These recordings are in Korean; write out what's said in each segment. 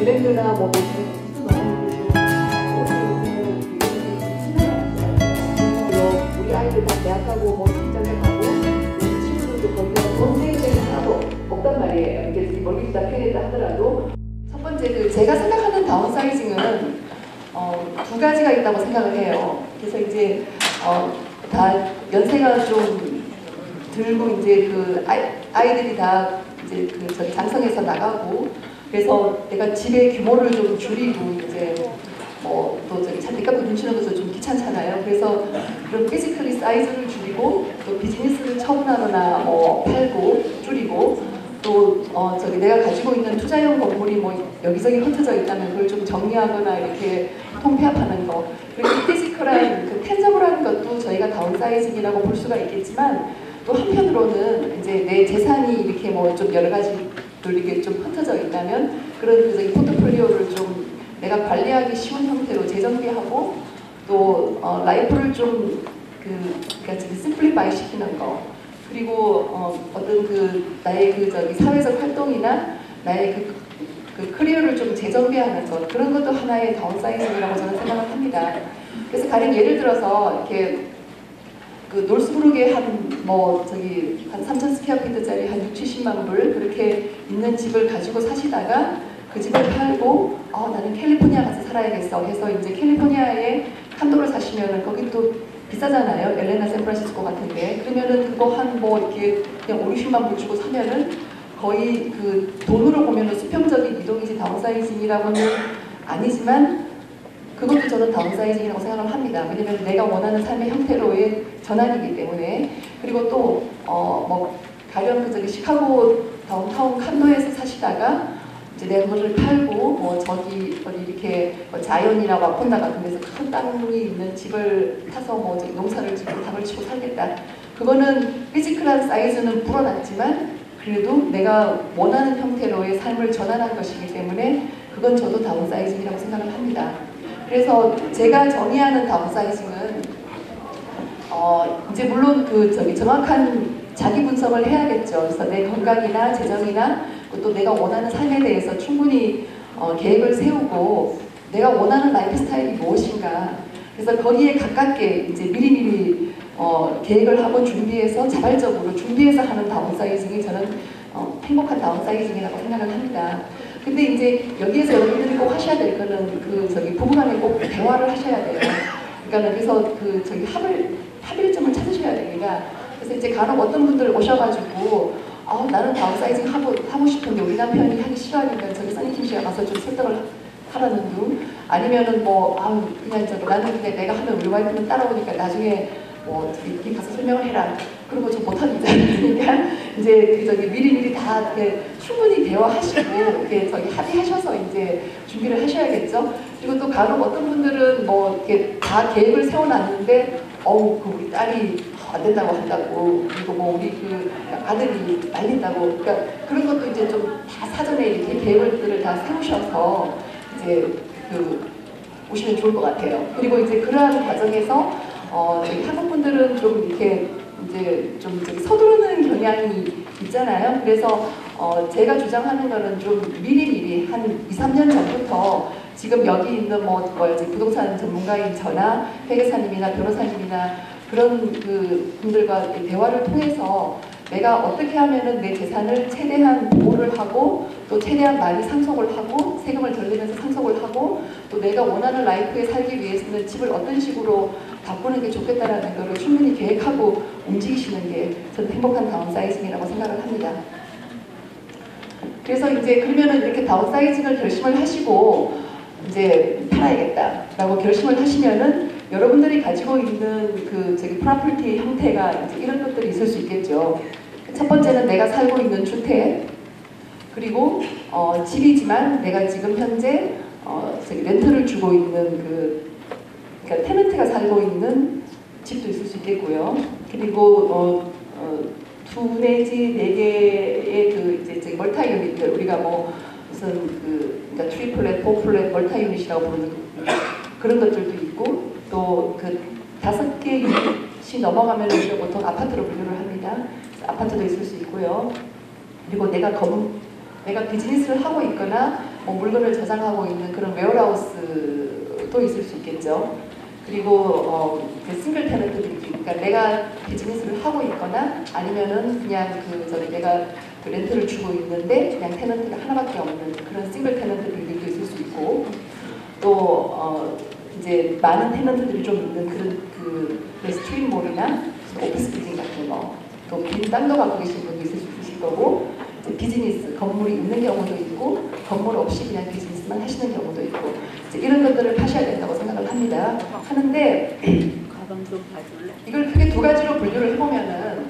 브랜드나 뭐 우리 아이들 다 대학가고 뭐 직장에 가고 친구들도 거기서 동생들이 하나도 없단 말이에요. 이게 멀리 있다 편했다 하더라도 첫 번째 제가 생각하는 다운사이징은 두 가지가 있다고 생각을 해요. 그래서 이제 다 연세가 좀 들고 이제 아이들이 다 이제 장성에서 나가고 그래서 내가 집의 규모를 좀 줄이고 이제 또 잔디값 훔치는 것도 좀 귀찮잖아요. 그래서 그런 피지컬리 사이즈를 줄이고 또 비즈니스를 처분하거나 팔고 줄이고 또 내가 가지고 있는 투자용 건물이 뭐 여기저기 흩어져 있다면 그걸 좀 정리하거나 이렇게 통폐합하는 거 그리고 피지컬한 텐저블한 것도 저희가 다운사이징이라고 볼 수가 있겠지만 또 한편으로는 이제 내 재산이 이렇게 좀 여러 가지 이렇게 좀 흩어져 있다면 그런 이 포트폴리오를 좀 내가 관리하기 쉬운 형태로 재정비하고 또 라이프를 좀 그러니까 심플리파이 시키는 거 그리고 어떤 나의 사회적 활동이나 나의 커리어를 좀 재정비하는 것 그런 것도 하나의 다운사이징이라고 저는 생각을 합니다. 그래서 가령 예를 들어서 이렇게 놀스브룩에 한 3,000스퀘어피트짜리 한 60~70만 불 그렇게 있는 집을 가지고 사시다가 그 집을 팔고 나는 캘리포니아 가서 살아야겠어 해서 이제 캘리포니아에 칸도를 사시면은 거기 또 비싸잖아요. LA나 샌프란시스코 같은데 그러면은 그거 한 이렇게 그냥 50~60만 불 주고 사면은 거의 돈으로 보면은 수평적인 이동이지 다운사이징이라고는 아니지만 그것도 저는 다운사이징이라고 생각을 합니다. 왜냐면 내가 원하는 삶의 형태로의 전환이기 때문에 그리고 또 가령 시카고 다운타운 칸도에서 사시다가 이제 내가 그거를 팔고 저기 어디 이렇게 자이언이나 와콘다 같은 데서 큰 땅이 있는 집을 타서 농사를 짓고 닭을 치고 살겠다. 그거는 피지컬한 사이즈는 불어났지만 그래도 내가 원하는 형태로의 삶을 전환한 것이기 때문에 그건 저도 다운사이징이라고 생각을 합니다. 그래서 제가 정의하는 다운사이징은 이제 물론 정확한 자기 분석을 해야겠죠. 그래서 내 건강이나 재정이나 또 내가 원하는 삶에 대해서 충분히 계획을 세우고 내가 원하는 라이프 스타일이 무엇인가. 그래서 거기에 가깝게 이제 미리미리 계획을 하고 준비해서 자발적으로 준비해서 하는 다운사이징이 저는 행복한 다운사이징이라고 생각을 합니다. 근데 이제 여기에서 여러분들이 꼭 하셔야 될 거는 부부간에 꼭 대화를 하셔야 돼요. 그러니까 그래서 합일점을 찾으셔야 됩니다. 그래서 이제 간혹 어떤 분들 오셔가지고 나는 다운사이징 하고 싶은데 우리 남편이 하기 싫어하니까 써니킴 씨가 가서 좀 설득을 하라는 둥 아니면은 그냥 나는 근데 내가 하면 우리 와이프는 따라오니까 나중에 니 가서 설명을 해라. 그리고 좀 못하는 입장이니까 이제 미리미리 다 이렇게 충분히 대화하시고 이렇게 합의하셔서 이제 준비를 하셔야겠죠. 그리고 또 간혹 어떤 분들은 이렇게 다 계획을 세워놨는데 우리 딸이 안 된다고 한다고 그리고 우리 아들이 말린다고 그러니까 그런 것도 이제 좀 다 사전에 이렇게 계획들을 다 세우셔서 이제 오시면 좋을 것 같아요. 그리고 이제 그러한 과정에서 한국 분들은 좀 이렇게 이제 좀 서두르는 경향이 있잖아요. 그래서 제가 주장하는 거는 좀 미리미리 한 2~3년 전부터 지금 여기 있는 부동산 전문가인 저나 회계사님이나 변호사님이나 그런 분들과 대화를 통해서 내가 어떻게 하면은 내 재산을 최대한 보호를 하고 또 최대한 많이 상속을 하고 세금을 덜 내면서 상속을 하고 또 내가 원하는 라이프에 살기 위해서는 집을 어떤 식으로 바꾸는 게 좋겠다라는 거를 충분히 계획하고 움직이시는 게 저는 행복한 다운사이징이라고 생각을 합니다. 그래서 이제 그러면은 이렇게 다운사이징을 결심을 하시고 이제 팔아야겠다라고 결심을 하시면은 여러분들이 가지고 있는 프로퍼티 형태가 이제 이런 것들이 있을 수 있겠죠. 첫 번째는 내가 살고 있는 주택, 그리고 집이지만 내가 지금 현재 렌트를 주고 있는 그러니까 테넌트가 살고 있는 집도 있을 수 있겠고요. 그리고 2 내지 4개의 이제 멀티 유닛들 우리가 무슨 그러니까 트리플렛, 포플렛, 멀티 유닛이라고 부르는 그런 것들도 있고 또 5개 유닛이 넘어가면 우리가 보통 아파트로 분류를 합니다. 아파트도 있을 수 있고요. 그리고 내가 내가 비즈니스를 하고 있거나 뭐 물건을 저장하고 있는 그런 웨어하우스도 있을 수 있겠죠. 그리고 그 싱글 테넌트 빌딩, 그러니까 내가 비즈니스를 하고 있거나 아니면은 그냥 내가 그 렌트를 주고 있는데 그냥 테넌트가 하나밖에 없는 그런 싱글 테넌트 빌딩도 있을 수 있고, 또 이제 많은 테넌트들이 좀 있는 그런 스트릿몰이나 오피스 빌딩 같은 거, 또 빈 땅도 갖고 계신 분도 있으실 거고, 이제 비즈니스 건물이 있는 경우도 있고 건물 없이 그냥 비즈니스만 하시는 경우도 있고, 이제 이런 것들을 파셔야 된다고 생각을 합니다. 하는데 가방 좀 봐줄래? 이걸 크게 두 가지로 분류를 해보면은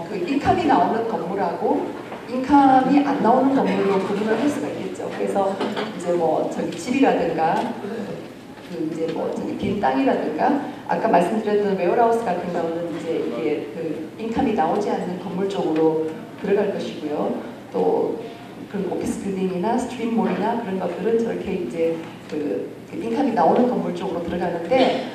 그 인컴이 나오는 건물하고 인컴이 안 나오는 건물로 구분을 할 수가 있겠죠. 그래서 이제 뭐 집이라든가 이제 뭐 빈 땅이라든가 아까 말씀드렸던 웨어하우스 같은 경우는 이제 이게 그 인컴이 나오지 않는 건물 쪽으로 들어갈 것이고요. 또 그런 오피스 빌딩이나 스트릿몰이나 그런 것들은 저렇게 이제 그 인컴이 나오는 건물 쪽으로 들어가는데,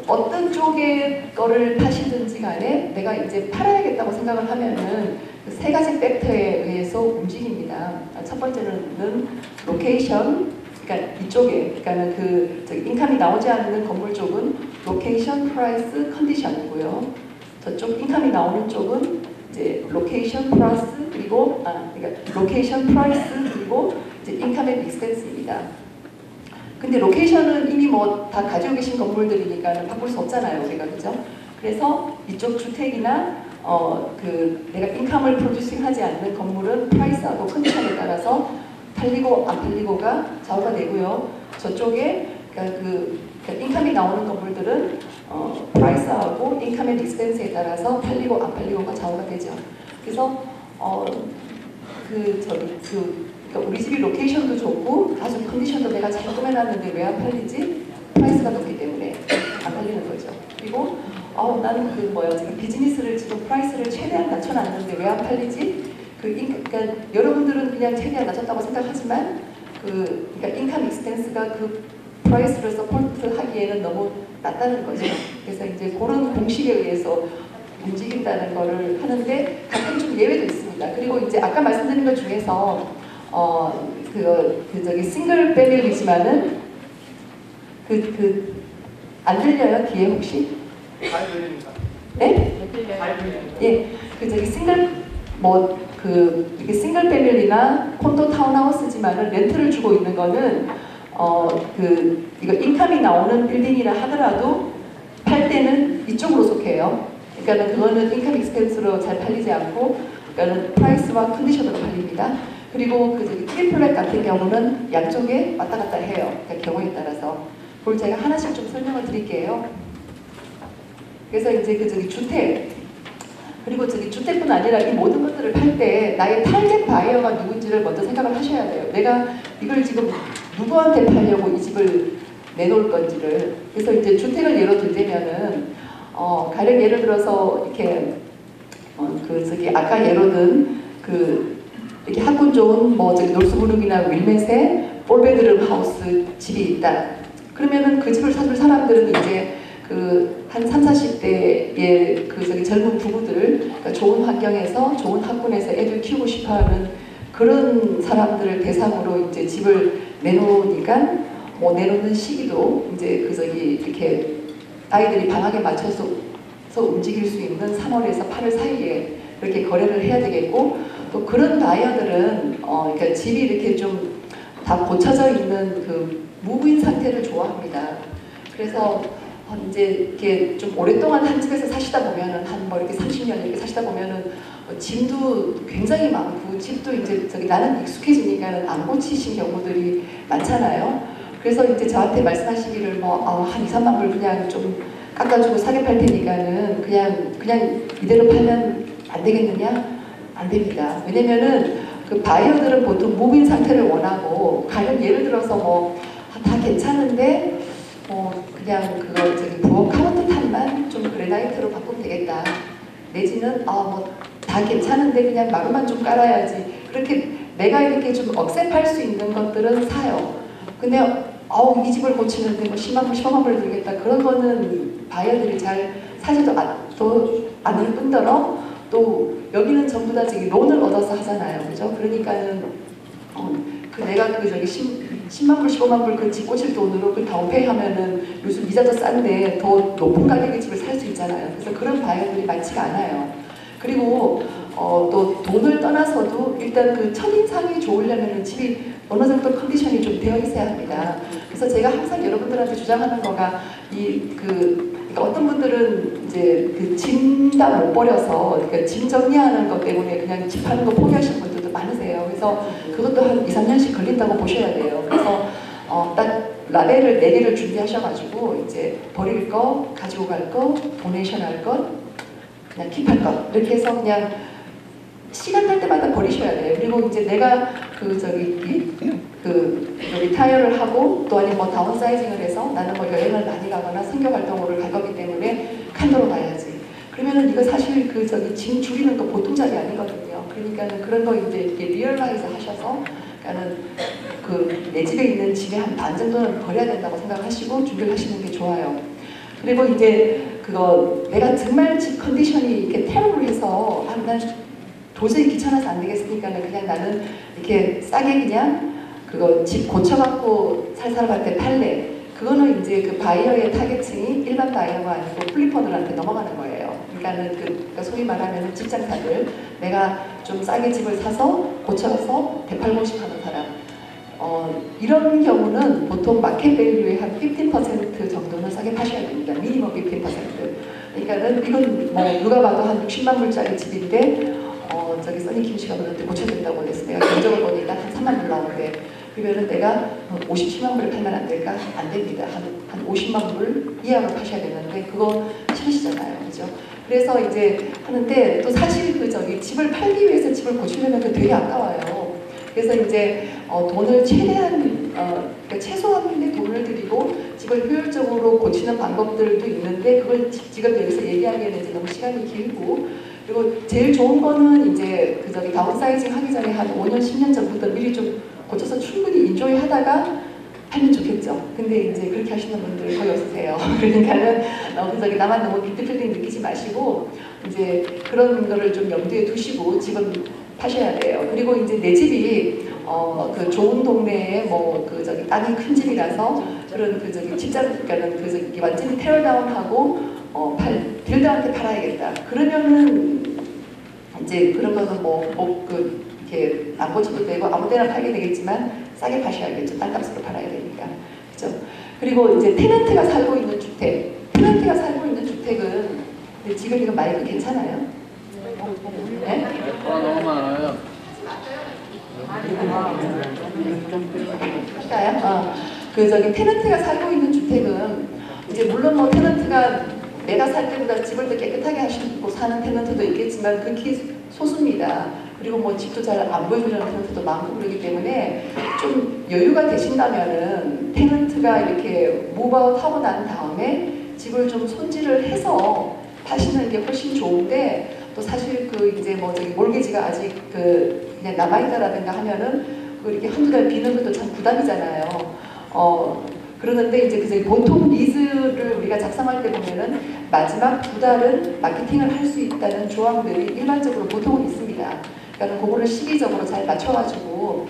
어떤 쪽의 거를 파시든지 간에 내가 이제 팔아야겠다고 생각을 하면은 그 세 가지 팩터에 의해서 움직입니다. 첫 번째는 로케이션, 그러니까 이쪽에, 그러니까는 인컴이 나오지 않는 건물 쪽은 로케이션, 프라이스, 컨디션이고요. 저쪽 인컴이 나오는 쪽은 이제 로케이션, 플러스 그리고 그러니까 로케이션, 프라이스 그리고 이제 인컴 앤 익스펜스입니다. 근데 로케이션은 이미 뭐 다 가지고 계신 건물들이니까 바꿀 수 없잖아요, 우리가, 그죠? 그래서 이쪽 주택이나 내가 인컴을 프로듀싱하지 않는 건물은 프라이스하고 컨디션에 따라서 팔리고 안 팔리고가 좌우가 되고요. 저쪽에 그러니까 인컴이 나오는 건물들은 프라이스하고 인컴 앤 익스펜스에 따라서 팔리고 안 팔리고가 좌우가 되죠. 그래서 그러니까 우리 집이 로케이션도 좋고 아주 컨디션도 내가 잘 꾸며놨는데 왜 안 팔리지? 프라이스가 높기 때문에 안 팔리는 거죠. 그리고 나는 지금 비즈니스를 지금 프라이스를 최대한 낮춰놨는데 왜 안 팔리지? 그러니까 여러분들은 그냥 최대한 낮췄다고 생각하지만 그러니까 인컴 익스펜스가 그 프라이스를 서포트 하기에는 너무 낮다는 거죠. 그래서 이제 그런 공식에 의해서 움직인다는 거를 하는데 가끔 좀 예외도 있습니다. 그리고 이제 아까 말씀드린 것 중에서 싱글 패밀리지만은 안 들려요? 뒤에 혹시? 잘 들립니다. 네? 잘 들립니다. 예, 이렇게 싱글 패밀리나 콘도 타운하우스지만은 렌트를 주고 있는 거는 이거 인컴이 나오는 빌딩이라 하더라도 팔 때는 이쪽으로 속해요. 그러니까는 그거는 인컴 익스펜스로 잘 팔리지 않고, 그러니까는 프라이스와 컨디션으로 팔립니다. 그리고 트리플렉 같은 경우는 양쪽에 왔다 갔다 해요. 그러니까 경우에 따라서. 그걸 제가 하나씩 좀 설명을 드릴게요. 그래서 이제 주택, 그리고 주택뿐 아니라 이 모든 것들을 팔 때 나의 타겟 바이어가 누군지를 먼저 생각을 하셔야 돼요. 내가 이걸 지금 누구한테 팔려고 이 집을 내놓을 건지를. 그래서 이제 주택을 예로 들자면은 가령 예를 들어서 이렇게 아까 예로 든 이렇게 학군 좋은 놀수부룩이나 윌맷의 4베드룸 하우스 집이 있다. 그러면은 그 집을 사줄 사람들은 이제 한 30, 40대의 젊은 부부들, 그러니까 좋은 환경에서 좋은 학군에서 애들 키우고 싶어하는 그런 사람들을 대상으로 이제 집을 내놓으니까 내놓는 시기도 이제 이렇게 아이들이 방학에 맞춰서 움직일 수 있는 3월에서 8월 사이에 그렇게 거래를 해야 되겠고, 또 그런 바이어들은 그러니까 집이 이렇게 좀 다 고쳐져 있는 무부인 상태를 좋아합니다. 그래서 이제 이렇게 좀 오랫동안 한 집에서 사시다 보면은 이렇게 30년 이렇게 사시다 보면은 짐도 굉장히 많고 집도 이제 나는 익숙해지니까는 안 고치신 경우들이 많잖아요. 그래서 이제 저한테 말씀하시기를 한 2, 3만 불 그냥 좀 깎아주고 사게 팔 테니까는 그냥 이대로 팔면 안 되겠느냐? 안 됩니다. 왜냐면은 바이어들은 보통 무빈 상태를 원하고, 가령 예를 들어서 다 괜찮은데 그냥 부엌 카운터탑만 좀 그레나이트로 바꾸면 되겠다. 내지는 다 괜찮은데 그냥 마루만 좀 깔아야지. 그렇게 내가 이렇게 좀 억셉할 수 있는 것들은 사요. 근데 이 집을 고치는데 10만 불, 15만 불 들겠다. 그런 거는 바이어들이 잘 사지도 않을 뿐더러 또 여기는 전부 다 저기 론을 얻어서 하잖아요. 그죠? 그러니까는 그 내가 그 저기 10만 불, 15만 불 그 집 고칠 돈으로 그 다운페이 하면은 요즘 이자도 싼데 더 높은 가격의 집을 살 수 있잖아요. 그래서 그런 바이어들이 많지가 않아요. 그리고 또 돈을 떠나서도 일단 그 첫인상이 좋으려면 집이 어느 정도 컨디션이 좀 되어 있어야 합니다. 그래서 제가 항상 여러분들한테 주장하는 거가 그러니까 어떤 분들은 이제 그 짐 다 못 버려서 그러니까 짐 정리하는 것 때문에 그냥 집 하는 거 포기하시는 분들도 많으세요. 그래서 그것도 한 2, 3년씩 걸린다고 보셔야 돼요. 그래서 딱 라벨을 4개를 준비하셔가지고 이제 버릴 거, 가지고 갈 거, 도네이션 할 것, 그냥 킵할 것 이렇게 해서 그냥 시간 날 때마다 버리셔야 돼요. 그리고 이제 내가 리타이어를 하고 또 아니면 뭐 다운사이징을 해서 나는 뭐 여행을 많이 가거나 선교 활동을 갈 거기 때문에 칸도로 가야지. 그러면은 이거 사실 짐 줄이는 거 보통 작이 아니거든요. 그러니까는 그런 거 이제 이렇게 리얼라이즈 하셔서 그러니까는 내 집에 있는 집의 한 반 정도는 버려야 된다고 생각하시고 준비를 하시는 게 좋아요. 그리고 이제 내가 정말 집 컨디션이 이렇게 테러블해서 난 도저히 귀찮아서 안 되겠으니까는 그냥 나는 이렇게 싸게 그냥 집 고쳐갖고 살살 때 팔래. 그거는 이제 그 바이어의 타겟층이 일반 바이어가 아니고 플리퍼들한테 넘어가는 거예요. 그러니까는 그러니까 소위 말하면 직장사들, 내가 좀 싸게 집을 사서 고쳐서 대팔고 싶어하는 사람. 이런 경우는 보통 마켓 밸류의 한 15% 정도는 싸게 파셔야 됩니다. 미니멈 15%. 그러니까는 이건 뭐 누가 봐도 한 60만 불짜리 집인데 저기 써니킴 씨가 그런데 고쳐야 된다고 그래서 내가 견적을 보니까 한 3만 불 나오는데 그러면은 내가 57만 불을 팔면 안 될까? 안 됩니다. 한 50만 불 이하로 파셔야 되는데 그거 싫으시잖아요. 그죠? 그래서 이제 하는데 또 사실 집을 팔기 위해서 집을 고치려면 되게 아까워요. 그래서 이제 돈을 최대한 그러니까 최소한의 돈을 들이고 집을 효율적으로 고치는 방법들도 있는데 그걸 지금 여기서 얘기하기에는 이제 너무 시간이 길고 그리고 제일 좋은 거는 이제 다운사이징 하기 전에 한 5년, 10년 전부터 미리 좀 고쳐서 충분히 인조이 하다가 하면 좋겠죠. 근데 이제 그렇게 하시는 분들 거의 없으세요. 그러니까는 나만 너무 빌드필딩 느끼지 마시고 이제 그런 거를 좀 염두에 두시고 집은 파셔야 돼요. 그리고 이제 내 집이 좋은 동네에 땅이 큰 집이라서 그런 집장 그러니까는 완전히 테러다운하고 빌더한테 팔아야겠다. 그러면은 이제 그런 거는 이렇게 안 고쳐도 되고 아무 데나 팔게 되겠지만 싸게 파셔야겠죠. 땅값으로 팔아야 되니까. 그죠? 그리고 이제 테넌트가 살고 있는 주택. 테넌트가 살고 있는 주택은 지금 이거 마이크 괜찮아요? 네? 너무 많아요. 할까요? 테넌트가 살고 있는 주택은 이제 물론 뭐 테넌트가 내가 살 때보다 집을 더 깨끗하게 하시고 사는 테넌트도 있겠지만 극히 소수입니다. 그리고 뭐 집도 잘 안 보여주는 테넌트도 많고 그러기 때문에 좀 여유가 되신다면은 테넌트가 이렇게 무브아웃 하고 난 다음에 집을 좀 손질을 해서 파시는 게 훨씬 좋은데 또 사실 이제 몰개지가 아직 그냥 남아있다라든가 하면은 이렇게 한두 달 비는 것도 참 부담이잖아요. 그러는데 이제 보통 리즈를 우리가 작성할 때 보면은 마지막 2달은 마케팅을 할 수 있다는 조항들이 일반적으로 보통은 있습니다. 그러니까 그거를 시기적으로 잘 맞춰가지고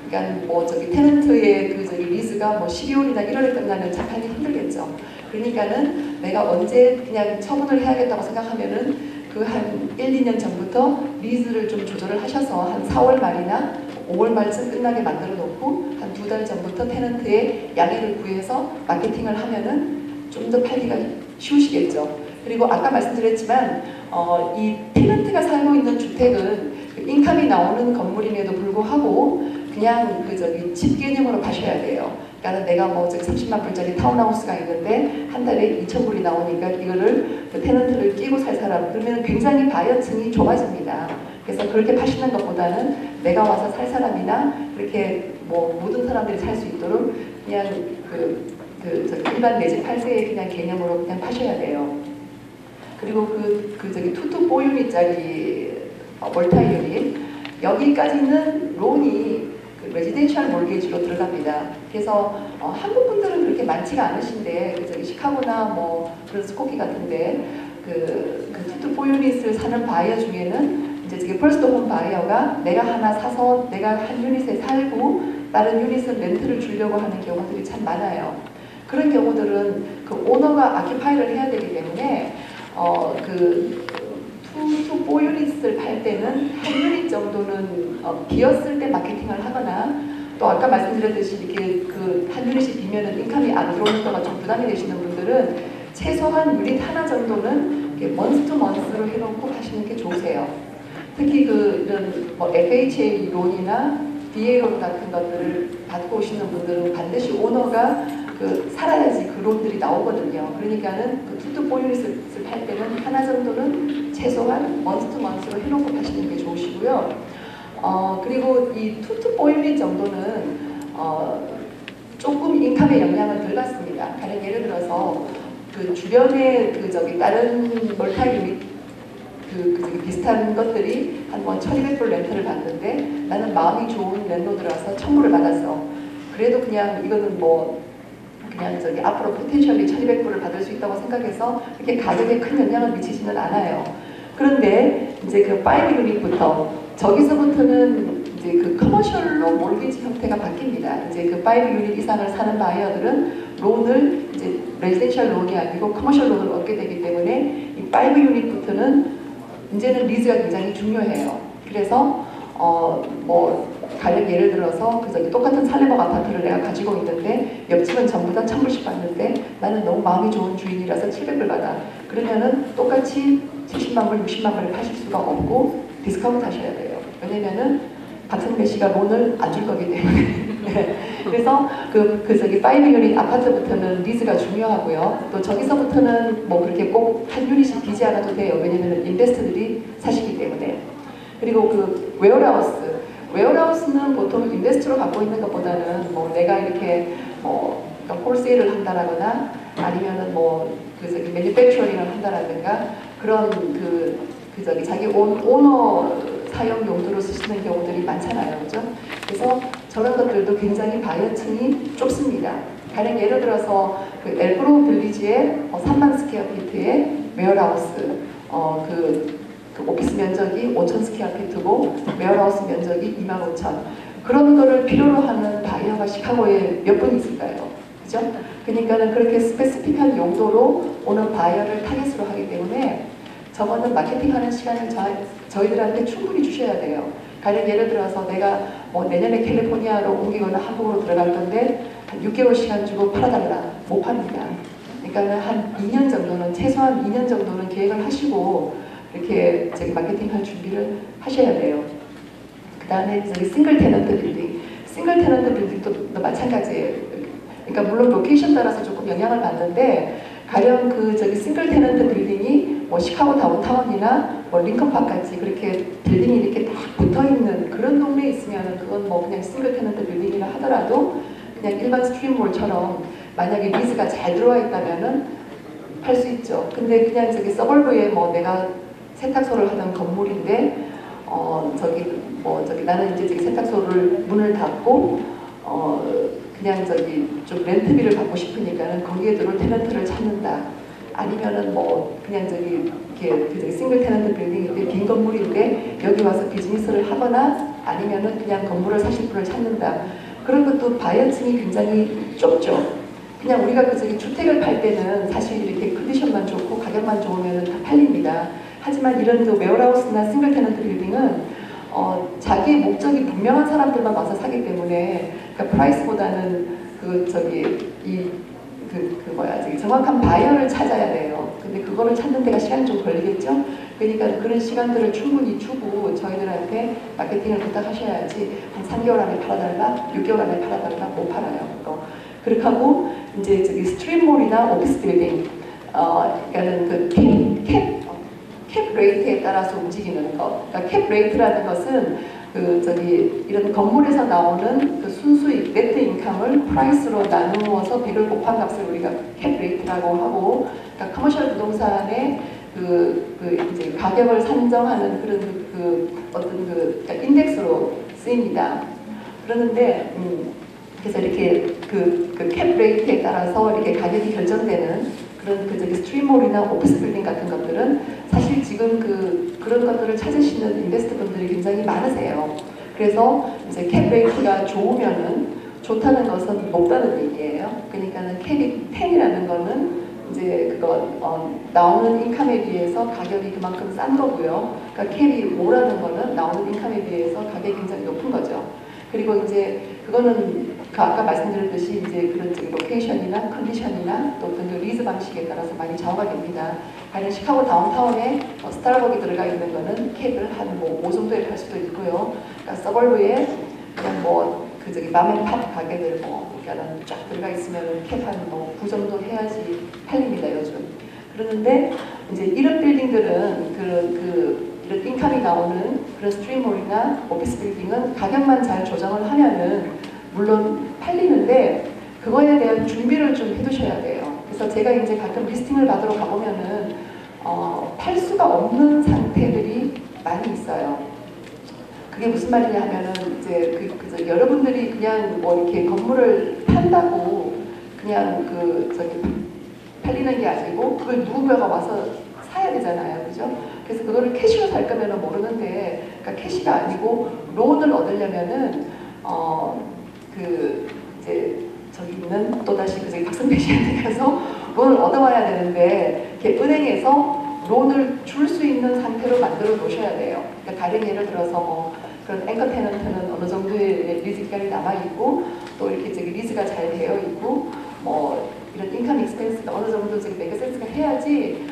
그러니까 테넌트의 리즈가 12월이나 1월에 끝나면 참 팔기 힘들겠죠. 그러니까는 내가 언제 그냥 처분을 해야겠다고 생각하면은 한 1, 2년 전부터 리즈를 좀 조절을 하셔서 한 4월 말이나 5월 말쯤 끝나게 만들어 놓고 한 2달 전부터 테넌트의 양해를 구해서 마케팅을 하면은 좀 더 팔기가 쉬우시겠죠. 그리고 아까 말씀드렸지만 이 테넌트가 살고 있는 주택은 인컴이 나오는 건물임에도 불구하고 그냥 집 개념으로 파셔야 돼요. 그러니까 내가 30만 불짜리 타운하우스가 있는데 한 달에 2,000불이 나오니까 이거를 테넌트를 끼고 살 사람 그러면 굉장히 바이어층이 좁아집니다. 그래서 그렇게 파시는 것보다는 내가 와서 살 사람이나 그렇게 모든 사람들이 살 수 있도록 그냥 일반 내 집 팔 때의 그냥 개념으로 그냥 파셔야 돼요. 그리고 2-4유닛짜리 멀타이 유닛 여기까지는 론이 레지덴셜 몰게지로 들어갑니다. 그래서 한국 분들은 그렇게 많지가 않으신데 시카고나 그런 스코키 같은데 투투 포유닛을 사는 바이어 중에는 이제 지금 퍼스트 홈 바이어가 내가 하나 사서 내가 한 유닛에 살고 다른 유닛은 렌트를 주려고 하는 경우들이 참 많아요. 그런 경우들은 그 오너가 아키파이를 해야 되기 때문에 투투 포유닛을 팔 때는 한 유닛 정도는 비었을 때 마케팅을 하거나 또 아까 말씀드렸듯이 이렇게 그 한 유닛이 비면은 인컴이 안 들어오는 거가 좀 부담이 되시는 분들은 최소한 유닛 하나 정도는 먼스 투 먼스로 해놓고 하시는 게 좋으세요. 특히 이런 뭐 FHA 론이나 DA 론 같은 것들을 받고 오시는 분들은 반드시 오너가 살아야지 그 론들이 나오거든요. 그러니까는 그 투투 포유닛을 팔 때는 하나 정도는 최소한 먼스 투 먼스로 해놓고 하시는 게 좋으시고요. 그리고 이 투투 포유닛 정도는 조금 인컴에 영향을 덜 받습니다. 가령 예를 들어서 그 주변에 다른 멀타 유닛 비슷한 것들이 한 번 1,200불 렌트를 받는데 나는 마음이 좋은 랜드로드라서 1,000불을 받았어. 그래도 그냥 이거는 뭐 그냥 앞으로 포텐셜리 1,200불을 받을 수 있다고 생각해서 이렇게 가격에 큰 영향을 미치지는 않아요. 그런데 이제 그 5 유닛부터 저기서부터는 이제 그 커머셜로 몰기지 형태가 바뀝니다. 이제 그 5 유닛 이상을 사는 바이어들은 론을 이제 레지던셜 론이 아니고 커머셜 론을 얻게 되기 때문에 이 5 유닛부터는 이제는 리즈가 굉장히 중요해요. 그래서 뭐 가령 예를 들어서 똑같은 살레먹 아파트를 내가 가지고 있는데 옆집은 전부 다 1,000불씩 받는데 나는 너무 마음이 좋은 주인이라서 700불 받아. 그러면은 똑같이 70만 불, 60만 불을 파실 수가 없고 디스카운트 하셔야 돼요. 왜냐면은 박성배 씨가 론을 안 줄 거기 때문에. 네. 그래서 5 유닛 아파트부터는 리즈가 중요하고요. 또 저기서부터는 뭐 그렇게 꼭 한 유닛이 비지 않아도 돼요. 왜냐면은 인베스터들이 사시기 때문에. 그리고 웨어하우스는 보통 인베스트로 갖고 있는 것보다는 뭐 내가 이렇게 홀세일을 한다라거나 아니면은 매니팩처링을 한다라든가 그런 자기 오너 사용 용도로 쓰시는 경우들이 많잖아요. 그죠? 그래서 저런 것들도 굉장히 바이어층이 좁습니다. 가령 예를 들어서 엘브로 빌리지에 3만 스퀘어피트의 웨어하우스 오피스 면적이 5,000 스퀘어피트고 웨어하우스 면적이 25,000 그런 거를 필요로 하는 바이어가 시카고에 몇 분 있을까요? 그죠? 그러니까는 그렇게 스페시픽한 용도로 오는 바이어를 타겟으로 하기 때문에 저거는 마케팅하는 시간을 저희들한테 충분히 주셔야 돼요. 가령 예를 들어서 내가 뭐 내년에 캘리포니아로 옮기거나 한국으로 들어갈 건데 한 6개월 시간 주고 팔아달라. 못 팝니다. 그러니까 한 2년 정도는 최소한 2년 정도는 계획을 하시고 이렇게 마케팅할 준비를 하셔야 돼요. 그 다음에 싱글 테넌트 빌딩. 싱글 테넌트 빌딩도 마찬가지예요. 그러니까 물론 로케이션 따라서 조금 영향을 받는데 가령 싱글 테넌트 빌딩이 뭐 시카고 다운타운이나 뭐 링컨 파크 같이 그렇게 빌딩이 이렇게 딱 붙어 있는 그런 동네에 있으면 그건 뭐 그냥 싱글 테넌트 빌딩이라 하더라도 그냥 일반 스트림몰처럼 만약에 리즈가 잘 들어와 있다면은 팔 수 있죠. 근데 그냥 서벌브에 뭐 내가 세탁소를 하던 건물인데 나는 이제 세탁소를 문을 닫고 그냥 좀 렌트비를 받고 싶으니까는 거기에 들어올 테넌트를 찾는다. 아니면은 뭐 그냥 이렇게 싱글 테넌트 빌딩인데 빈 건물인데 여기 와서 비즈니스를 하거나 아니면은 그냥 건물을 사실 분을 찾는다. 그런 것도 바이어층이 굉장히 좁죠. 그냥 우리가 주택을 팔 때는 사실 이렇게 컨디션만 좋고 가격만 좋으면 다 팔립니다. 하지만 이런 웨어하우스나 싱글 테넌트 빌딩은 자기의 목적이 분명한 사람들만 와서 사기 때문에 그러니까 프라이스보다는 정확한 바이어를 찾아야 돼요. 근데 그거를 찾는 데가 시간이 좀 걸리겠죠? 그러니까 그런 시간들을 충분히 주고 저희들한테 마케팅을 부탁하셔야지 한 3개월 안에 팔아달라, 6개월 안에 팔아달라 못 팔아요. 그렇게 하고 이제 스트림몰이나 오피스 빌딩 그러니까는 캡 레이트에 따라서 움직이는 것. 그러니까 캡 레이트라는 것은 이런 건물에서 나오는 순수익, 네트 인컴을 프라이스로 나누어서 비를 곱한 값을 우리가 캡 레이트라고 하고, 그러니까 커머셜 부동산의 이제 가격을 산정하는 그런 그러니까 인덱스로 쓰입니다. 그러는데 그래서 이렇게 캡 레이트에 따라서 이렇게 가격이 결정되는 그런 그 저기 스트림몰이나 오피스 빌딩 같은 것들은 사실 지금 그런 것들을 찾으시는 인베스터 분들이 굉장히 많으세요. 그래서 이제 캡 레이트가 좋다는 것은 높다는 얘기예요. 그러니까는 캡이 10이라는 거는 이제 나오는 인컴에 비해서 가격이 그만큼 싼 거고요. 그러니까 캡이 5라는 거는 나오는 인컴에 비해서 가격이 굉장히 높은 거죠. 그리고 이제 그거는 아까 말씀드렸듯이 이제 그런 저기 로케이션이나 컨디션이나 또 어떤 그 리즈 방식에 따라서 많이 좌우가 됩니다. 가령 시카고 다운타운에 스타벅이 들어가 있는 거는 캡을 한 5 정도에 팔 수도 있고요. 그러니까 서벌브에 그냥 그 저기 맘앤팝 가게들 그러니까는 쫙 들어가 있으면 캡 한 9 정도 해야지 팔립니다 요즘. 그러는데 이제 이런 빌딩들은 이런 인컴이 나오는 그런 스트림몰이나 오피스 빌딩은 가격만 잘 조정을 하면은 물론 팔리는데 그거에 대한 준비를 좀 해두셔야 돼요. 그래서 제가 이제 가끔 리스팅을 받으러 가보면은 팔 수가 없는 상태들이 많이 있어요. 그게 무슨 말이냐 하면은 이제 여러분들이 그냥 이렇게 건물을 판다고 그냥 팔리는 게 아니고 그걸 누군가가 와서 사야 되잖아요. 그죠? 그래서 그거를 캐시로 살 거면은 모르는데, 그러니까 캐시가 아니고 론을 얻으려면은 이제 저기 있는 또다시 저기 박성배 씨한테 가서 론을 얻어와야 되는데 은행에서 론을 줄 수 있는 상태로 만들어 놓으셔야 돼요. 그러니까 다른 예를 들어서 그런 앵커 테넌트는 어느 정도의 리즈 기간이 남아 있고 또 이렇게 저기 리즈가 잘 되어 있고 이런 인컴 익스펜스가 어느 정도 저기 메가센스가 해야지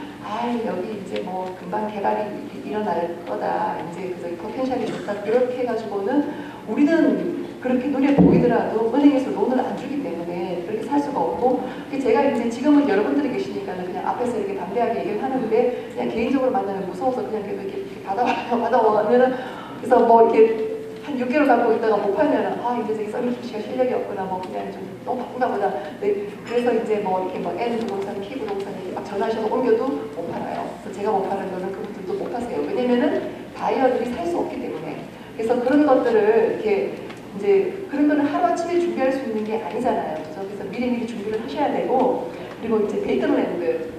여기 이제 금방 개발이 일어날 거다. 이제 저기 포텐셜이 좋다. 그렇게 해가지고는 우리는 그렇게 눈에 보이더라도 은행에서 론을 안 주기 때문에 그렇게 살 수가 없고, 제가 이제 지금은 여러분들이 계시니까는 그냥 앞에서 이렇게 담대하게 얘기를 하는데 그냥 개인적으로 만나면 무서워서 그냥 이렇게 받아오면은 그래서 이렇게 한 6개월 갖고 있다가 못 팔면은 이제 저기 서비스 씨가 실력이 없구나 그냥 좀 너무 바쁜가 보다. 네, 그래서 이제 이렇게 N 부동산, K 부동산 이렇게 막 전화하셔서 옮겨도 못 팔아요. 그래서 제가 못 파는 거는 그분들도 못 파세요. 왜냐면은 바이어들이 살 수 없기 때문에. 그래서 그런 것들을 이렇게 이제 그런 거는 하루아침에 준비할 수 있는 게 아니잖아요. 그래서 미리미리 준비를 하셔야 되고, 그리고 이제 베이컨랜드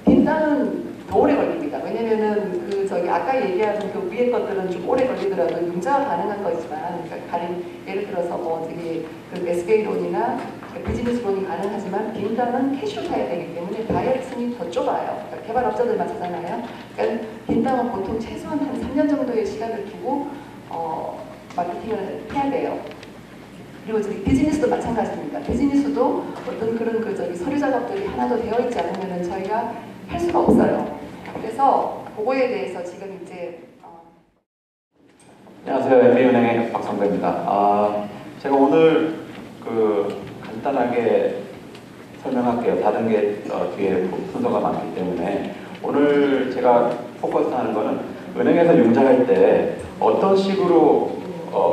빈 땅은 더 오래 걸립니다. 왜냐면은 아까 얘기하는 그 위에 것들은 좀 오래 걸리더라도 융자가 가능한 거지만, 그러니까 가령 예를 들어서 그 SBA 론이나 비즈니스 론이 가능하지만 빈 땅은 캐시로 사야 되기 때문에 바이어 층이 더 좁아요. 그러니까 개발업자들만 사잖아요. 그러니까 빈 땅은 보통 최소한 한 3년 정도의 시간을 두고 마케팅을 해야 돼요. 그리고 비즈니스도 마찬가지입니다. 비즈니스도 어떤 그런 서류 작업들이 하나도 되어 있지 않으면 저희가 할 수가 없어요. 그래서 그거에 대해서 지금 이제 안녕하세요. MB은행의 박성배입니다. 제가 오늘 간단하게 설명할게요. 다른 게 뒤에 순서가 많기 때문에 오늘 제가 포커스하는 거는 은행에서 융자할 때 어떤 식으로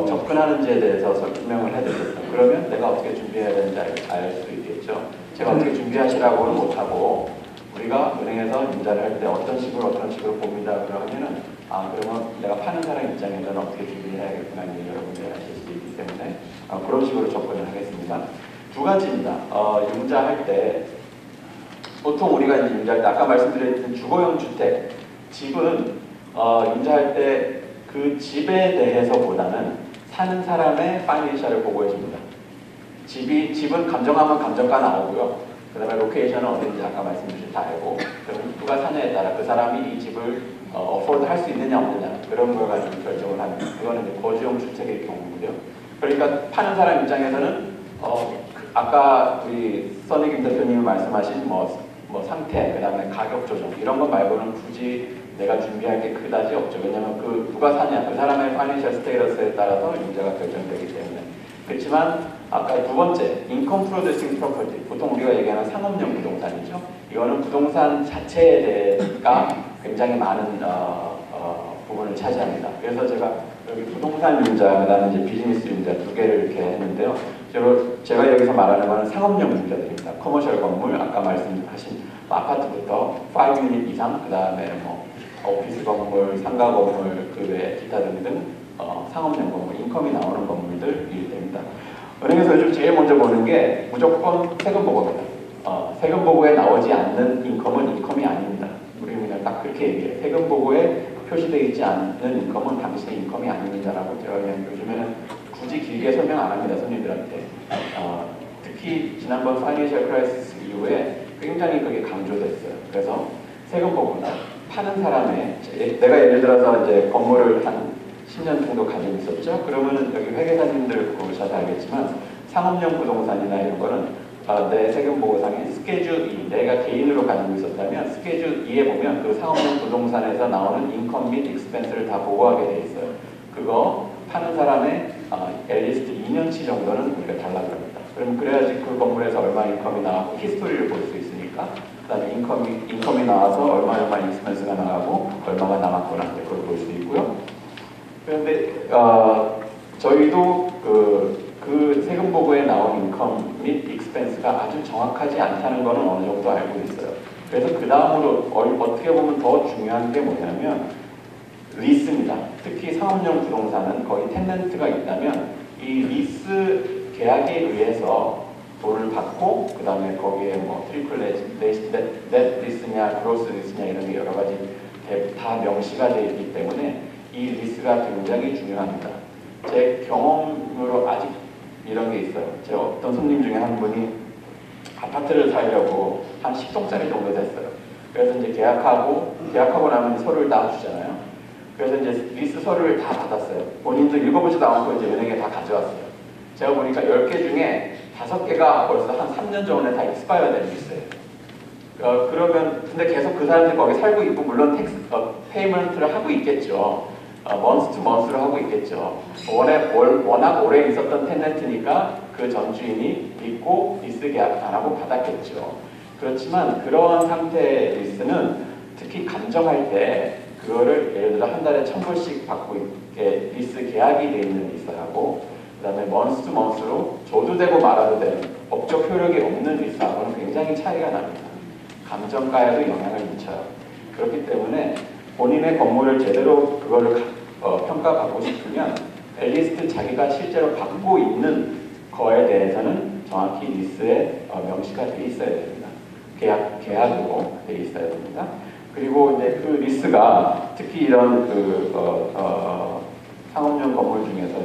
접근하는지에 대해서 설명을 해드리겠습니다. 그러면 내가 어떻게 준비해야 되는지 알 수 있겠죠. 제가 어떻게 준비하시라고는 못하고 우리가 은행에서 융자를 할 때 어떤 식으로 봅니다. 그러면은 그러면 내가 파는 사람 입장에서는 어떻게 준비해야겠구나 여러분들이 아실 수 있기 때문에 그런 식으로 접근을 하겠습니다. 두 가지입니다. 융자할 때 보통 우리가 이제 융자할 때 아까 말씀드렸던 주거용 주택 집은 융자할 때 그 집에 대해서보다는 사는 사람의 파이낸셜을 보고해 줍니다. 집은 감정하면 감정가 나오고요. 그 다음에 로케이션은 어딘지 아까 말씀드린 다 알고, 그럼 누가 사냐에 따라 그 사람이 이 집을 어포드 할 수 있느냐 없느냐 그런 걸 가지고 결정을 합니다. 그거는 이제 거주용 주택의 경우고요. 그러니까 파는 사람 입장에서는 아까 우리 써니 김 대표님이 말씀하신 상태, 그 다음에 가격 조정 이런 것 말고는 굳이 내가 준비할 게 그다지 없죠. 왜냐하면 누가 사냐, 그 사람의 파이낸셜 스테이터스에 따라서 융자가 결정되기 때문에. 그렇지만 아까 두 번째, 인컴 프로듀싱 프로퍼티, 보통 우리가 얘기하는 상업용 부동산이죠. 이거는 부동산 자체가 굉장히 많은 부분을 차지합니다. 그래서 제가 여기 부동산 융자, 그 다음에 이제 비즈니스 융자 두 개를 이렇게 했는데요. 제가 여기서 말하는 거는 상업용 융자들입니다. 커머셜 건물, 아까 말씀하신 아파트부터 5유닛 이상, 그 다음에 오피스 건물, 상가 건물, 그 외에 기타 등등 상업용 건물, 인컴이 나오는 건물들이 됩니다. 은행에서 요즘 제일 먼저 보는 게 무조건 세금 보고입니다. 세금 보고에 나오지 않는 인컴은 인컴이 아닙니다. 우리는 그냥 딱 그렇게 얘기해요. 세금 보고에 표시되어 있지 않는 인컴은 당신의 인컴이 아닙니다라고 제가 그냥 요즘에는 굳이 길게 설명 안 합니다. 손님들한테. 특히 지난번 파이낸셜 크라이시스 이후에 굉장히 그게 강조됐어요. 그래서 세금 보고는 파는 사람의, 내가 예를 들어서 이제 건물을 한 10년 정도 가지고 있었죠. 그러면은 여기 회계사님들 보셔서 알겠지만 상업용 부동산이나 이런 거는 내 세금 보고상에 스케줄 2, 내가 개인으로 가지고 있었다면 스케줄 2에 보면 그 상업용 부동산에서 나오는 인컴 및 익스펜스를 다 보고하게 돼 있어요. 그거 파는 사람의 앨리스트 2년치 정도는 우리가 달라고 합니다. 그럼 그래야지 그 건물에서 얼마 인컴이 나왔고 히스토리를 볼 수 있으니까. 그다음에 인컴이 나와서 얼마 익스펜스가 나가고 얼마가 남았구나 그걸 볼 수 있고요. 그런데 저희도 그 세금 보고에 나온 인컴 및 익스펜스가 아주 정확하지 않다는 것은 어느 정도 알고 있어요. 그래서 그 다음으로 어떻게 보면 더 중요한 게 뭐냐면 리스입니다. 특히 상업용 부동산은 거의 텐넌트가 있다면 이 리스 계약에 의해서 돈을 받고 그 다음에 거기에 뭐 트리플 넷 리스냐 그로스 리스냐 이런 게 여러 가지 다 명시가 되어 있기 때문에 이 리스가 굉장히 중요합니다. 제 경험으로 아직 이런 게 있어요. 제 어떤 손님 중에 한 분이 아파트를 사려고 한 10동짜리 정도 됐어요. 그래서 이제 계약하고 나면 서류를 다 주잖아요. 그래서 이제 리스 서류를 다 받았어요. 본인도 읽어보지도 않고 이제 은행에 다 가져왔어요. 제가 보니까 10개 중에 5개가 벌써 한 3년 전에 다 익스파이어 된 리스예요. 그러면 근데 계속 그 사람들이 거기 살고 있고 물론 페이먼트를 하고 있겠죠. 먼스 투 먼스로 하고 있겠죠. 워낙 오래 있었던 텐넌트니까 그 전주인이 믿고 리스 계약 안 하고 받았겠죠. 그렇지만 그런 상태의 리스는 특히 감정할 때 그거를 예를 들어 한 달에 1,000불씩 받고 있게 리스 계약이 돼 있는 리스하고 그 다음에 먼스 투 먼스로 줘도 되고 말아도 되는 법적 효력이 없는 리스하고는 굉장히 차이가 납니다. 감정가에도 영향을 미쳐요. 그렇기 때문에 본인의 건물을 제대로 그거를 평가받고 싶으면 앨리스트 자기가 실제로 받고 있는 거에 대해서는 정확히 리스에 명시가 돼 있어야 됩니다. 계약으로 돼 있어야 됩니다. 그리고 이제 그 리스가 특히 이런 상업용 건물 중에서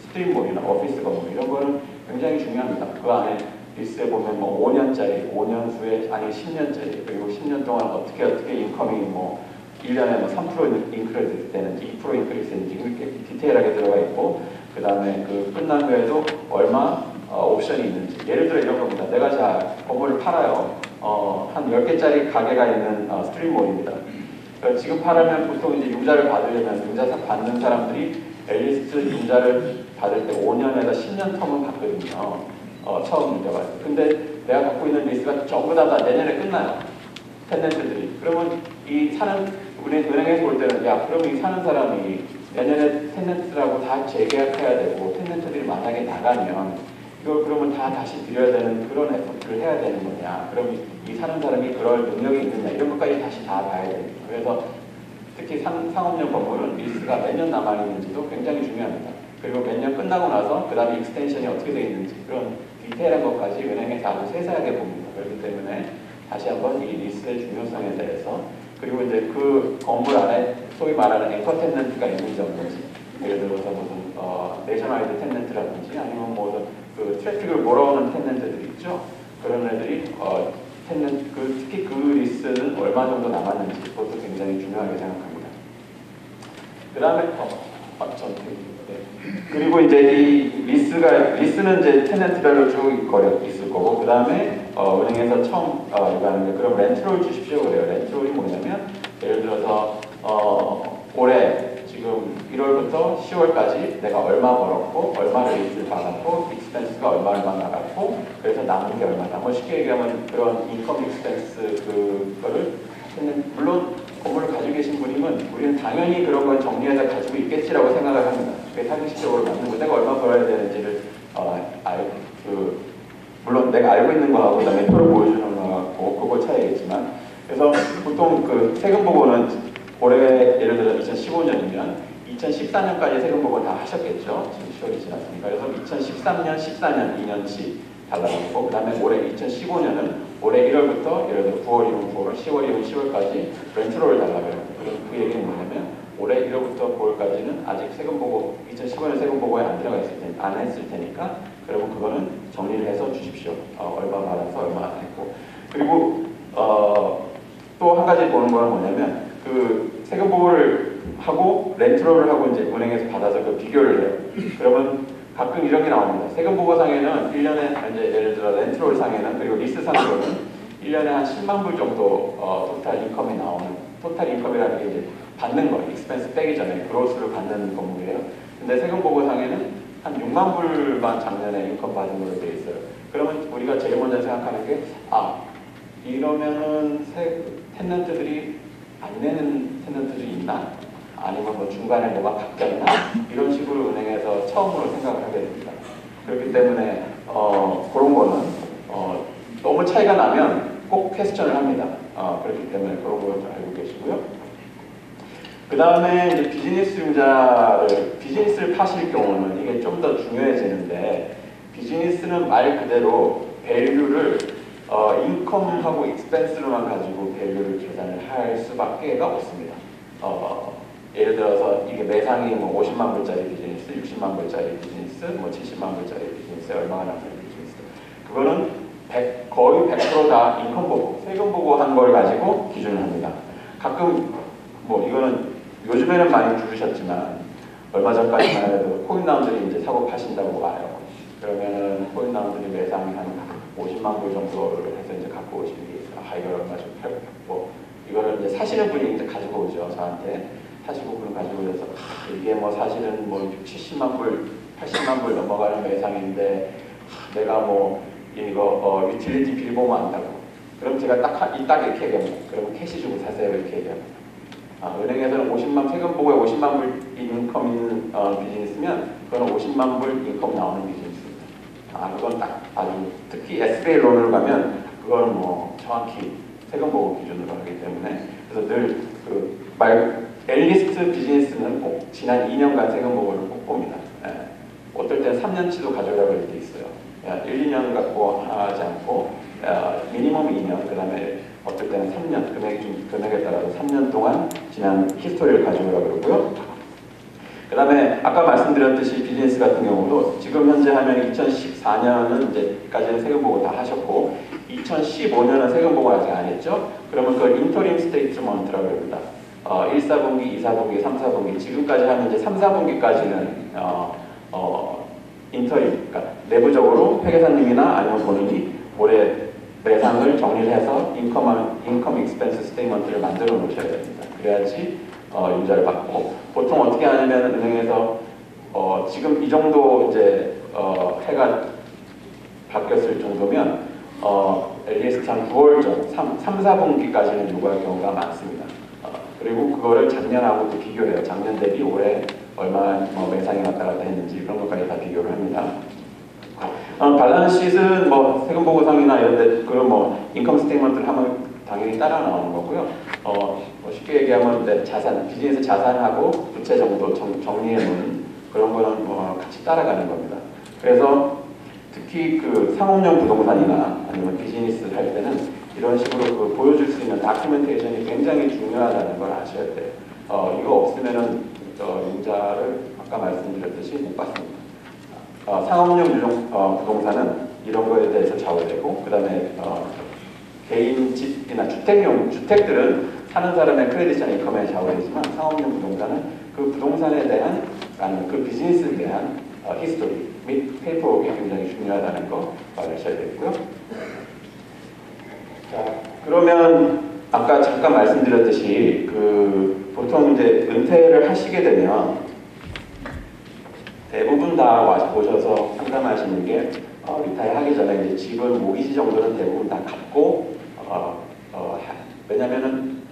스트림몰이나 오피스 건물 이런 거는 굉장히 중요합니다. 그 안에 리스에 보면 뭐 5년짜리, 5년 후에 아니 10년짜리 그리고 10년 동안 어떻게 인컴이 뭐 1년에 뭐 3% 인크리스 되는지 2% 인크리스 되는지 이렇게 디테일하게 들어가 있고 그 다음에 그 끝난 후에도 얼마 옵션이 있는지 예를 들어 이런 겁니다. 내가 자 건물을 팔아요. 한 10개짜리 가게가 있는 스트림몰입니다. 지금 팔으면 보통 이제 융자를 받으려면 융자 받는 사람들이 앨리스트 융자를 받을 때 5년에서 10년 텀을 받거든요. 처음 융자 받을 때. 근데 내가 갖고 있는 리스가 전부 다 내년에 끝나요. 텐넌트들이. 그러면 우리 은행에서 볼 때는 야 그럼 이 사는 사람이 내년에 텐넌트라고 다 재계약해야 되고 텐넌트들이 만약에 나가면 이걸 그러면 다 다시 드려야 되는 그런 에포트를 해야 되는 거냐. 그럼 이 사는 사람이 그럴 능력이 있느냐 이런 것까지 다시 다 봐야 됩니다. 그래서 특히 상업용 건물은 리스가 몇 년 남아있는지도 굉장히 중요합니다. 그리고 몇 년 끝나고 나서 그 다음에 익스텐션이 어떻게 되어 있는지 그런 디테일한 것까지 은행에서 아주 세세하게 봅니다. 그렇기 때문에 다시 한번 이 리스의 중요성에 대해서 그리고 이제 그 건물 안에 소위 말하는 앵커 텐넌트가 있는지 없는지 예를 들어서 무슨 내셔널아이드 텐넌트라든지 아니면 뭐 그 트래픽을 몰아오는 텐넌트들이 있죠. 그런 애들이 특히 그 리스는 얼마 정도 남았는지 그것도 굉장히 중요하게 생각합니다. 그 다음에 그리고 이제 이 리스는 이제 테넌트별로 쭉 있을 거고 그 다음에 은행에서 처음 요구하는 게 그럼 렌트롤 주십시오 그래요. 렌트롤이 뭐냐면 예를 들어서 올해 지금 1월부터 10월까지 내가 얼마 벌었고 얼마 레이트를 받았고 익스펜스가 얼마 나갔고 그래서 남은 게 얼마나 뭐 쉽게 얘기하면 그런 인컴 익스펜스 그거를 물론 건물을 가지고 계신 분이면 우리는 당연히 그런 걸 정리해서 가지고 있겠지라고 생각을 합니다. 그게 상식적으로 맞는 거 내가 얼마 벌어야 되는지를 물론 내가 알고 있는 거하고 그다음에 표를 보여주는 거하고 그거 차이겠지만 그래서 보통 그 세금 보고는 올해 예를 들어 2015년이면 2014년까지 세금 보고 다 하셨겠죠. 지금 10월이 지났으니까. 그래서 2013년, 14년 2년치 달라는 거고, 그 다음에 올해 2015년은 올해 1월부터 예를 들어 9월이면 9월, 10월이면 10월까지 렌트로를 달라고 해요. 그럼 그 얘기는 뭐냐면 올해 1월부터 9월까지는 아직 세금 보고 2015년 세금 보고에 안 들어가 있을 테니까 안 했을 테니까 그러면 그거는 정리를 해서 주십시오. 얼마 받아서 얼마 안 했고. 그리고 또 한 가지 보는 거는 뭐냐면 그 세금 보고를 하고 렌트로를 하고 이제 은행에서 받아서 그 비교를 해요. 그러면 가끔 이런 게 나옵니다. 세금 보고상에는 1년에 이제 예를 들어 렌트롤 상에는 그리고 리스 상으로는 1년에 한 10만 불 정도 토탈 인컴이 나오는, 토탈 인컴이라는 게 이제 받는 거, 익스펜스 빼기 전에 그로스를 받는 건물이에요. 근데 세금 보고상에는 한 6만 불만 작년에 인컴 받은 걸로 되어 있어요. 그러면 우리가 제일 먼저 생각하는 게 이러면은 텐넌트들이 안 내는 텐넌트들이 있나? 아니면 뭐 중간에 뭐가 바뀌었나? 이런 식으로 은행에서 처음으로 생각을 하게 됩니다. 그렇기 때문에 그런 거는 너무 차이가 나면 꼭 퀘스천을 합니다. 그렇기 때문에 그런 걸 좀 알고 계시고요. 그 다음에 이제 비즈니스를 파실 경우는 이게 좀 더 중요해지는데, 비즈니스는 말 그대로 밸류를 인컴하고 익스펜스로만 가지고 밸류를 계산을 할 수밖에가 없습니다. 예를 들어서 이게 매상이 뭐 50만 불짜리 비즈니스, 60만 불짜리 비즈니스, 뭐 70만 불짜리 비즈니스에 얼마나 남는 비즈니스, 그거는 거의 100% 다 인컴 보고 세금 보고 한 걸 가지고 기준을 합니다. 가끔 뭐 이거는 요즘에는 많이 줄으셨지만 얼마 전까지만 해도 코인라운드리 이제 사고 파신다고 와요. 그러면은 코인라운드리 매상이 한 50만 불 정도를 해서 이제 갖고 오시는 게 있어요. 이걸 얼마 좀 팔고, 이거를 이제 사시는 분이 이제 가지고 오죠. 저한테 사시고 그걸 가지고 오셔서 이게 뭐 사실은 뭐 70만 불, 80만 불 넘어가는 매상인데 내가 뭐 이거 유틸리티 비ll 보면 안다고. 그럼 제가 딱 이렇게 얘기합니다. 그러면 캐시 주고 사세요 이렇게 얘기합니다. 은행에서는 50만 세금 보고에 50만 불 인컴 있는 비즈니스면 그거는 50만 불 인컴 나오는 비즈니스입니다. 그건 딱 아주 특히 SBA 론으로 가면 그건 뭐 정확히 세금 보고 기준으로 하기 때문에, 그래서 늘 엘리스트 비즈니스는 꼭 지난 2년간 세금 보고를 꼭 봅니다. 어떨 때는 3년치도 가져가라고 할 때 있어요. 1, 2년 갖고 하지 않고 미니멈 2년, 그 다음에 어떨 때는 3년, 금액에 따라서 3년 동안 지난 히스토리를 가져오라고 그러고요. 그 다음에 아까 말씀드렸듯이 비즈니스 같은 경우도 지금 현재 하면 2014년은 이제까지는 세금 보고 다 하셨고 2015년은 세금 보고 아직 안 했죠. 그러면 그걸 인터림 스테이트먼트라고 합니다. 1, 4분기, 2, 4분기, 3, 4분기, 지금까지 하면 이제 3, 4분기까지는 인터림, 그러니까 내부적으로 회계사님이나 아니면 본인이 올해 매상을 정리를 해서 인컴 익스펜스 스테이먼트를 만들어 놓으셔야 됩니다. 그래야지 융자를 받고, 보통 어떻게 하냐면 은행에서 지금 이 정도 이제 해가 바뀌었을 정도면 LDS 한 9월 전 3, 4분기까지는 요구할 경우가 많습니다. 그리고 그거를 작년하고 또 비교해요. 작년 대비 올해 얼마 매상이 왔다 갔다 했는지 그런 것까지 다 비교를 합니다. 밸런스 시트는 뭐 세금 보고상이나 이런 데 그런 뭐 인컴 스테이트먼트를 하면 당연히 따라 나오는 거고요. 뭐 쉽게 얘기하면 자산, 비즈니스 자산하고 부채 정도 정리해 놓은 그런 거는 같이 따라가는 겁니다. 그래서 특히 그 상업용 부동산이나 아니면 비즈니스 할 때는 이런 식으로 보여줄 수 있는 다큐멘테이션이 굉장히 중요하다는 걸 아셔야 돼요. 이거 없으면은 융자를 아까 말씀드렸듯이 못 받습니다. 상업용 부동산은 이런 거에 대해서 좌우되고, 그 다음에 개인 집이나 주택들은 사는 사람의 크레딧이나 인컴에 좌우되지만 상업용 부동산은 그 부동산에 대한 아니면 그 비즈니스에 대한 히스토리 및 페이퍼워크가 굉장히 중요하다는 거 알으셔야 되고요. 자, 그러면 아까 잠깐 말씀드렸듯이 보통 이제 은퇴를 하시게 되면 대부분 다 오셔서 상담하시는 게 리타이어 하기 전에 이제 집은 모기지 정도는 대부분 다 갚고 왜냐면은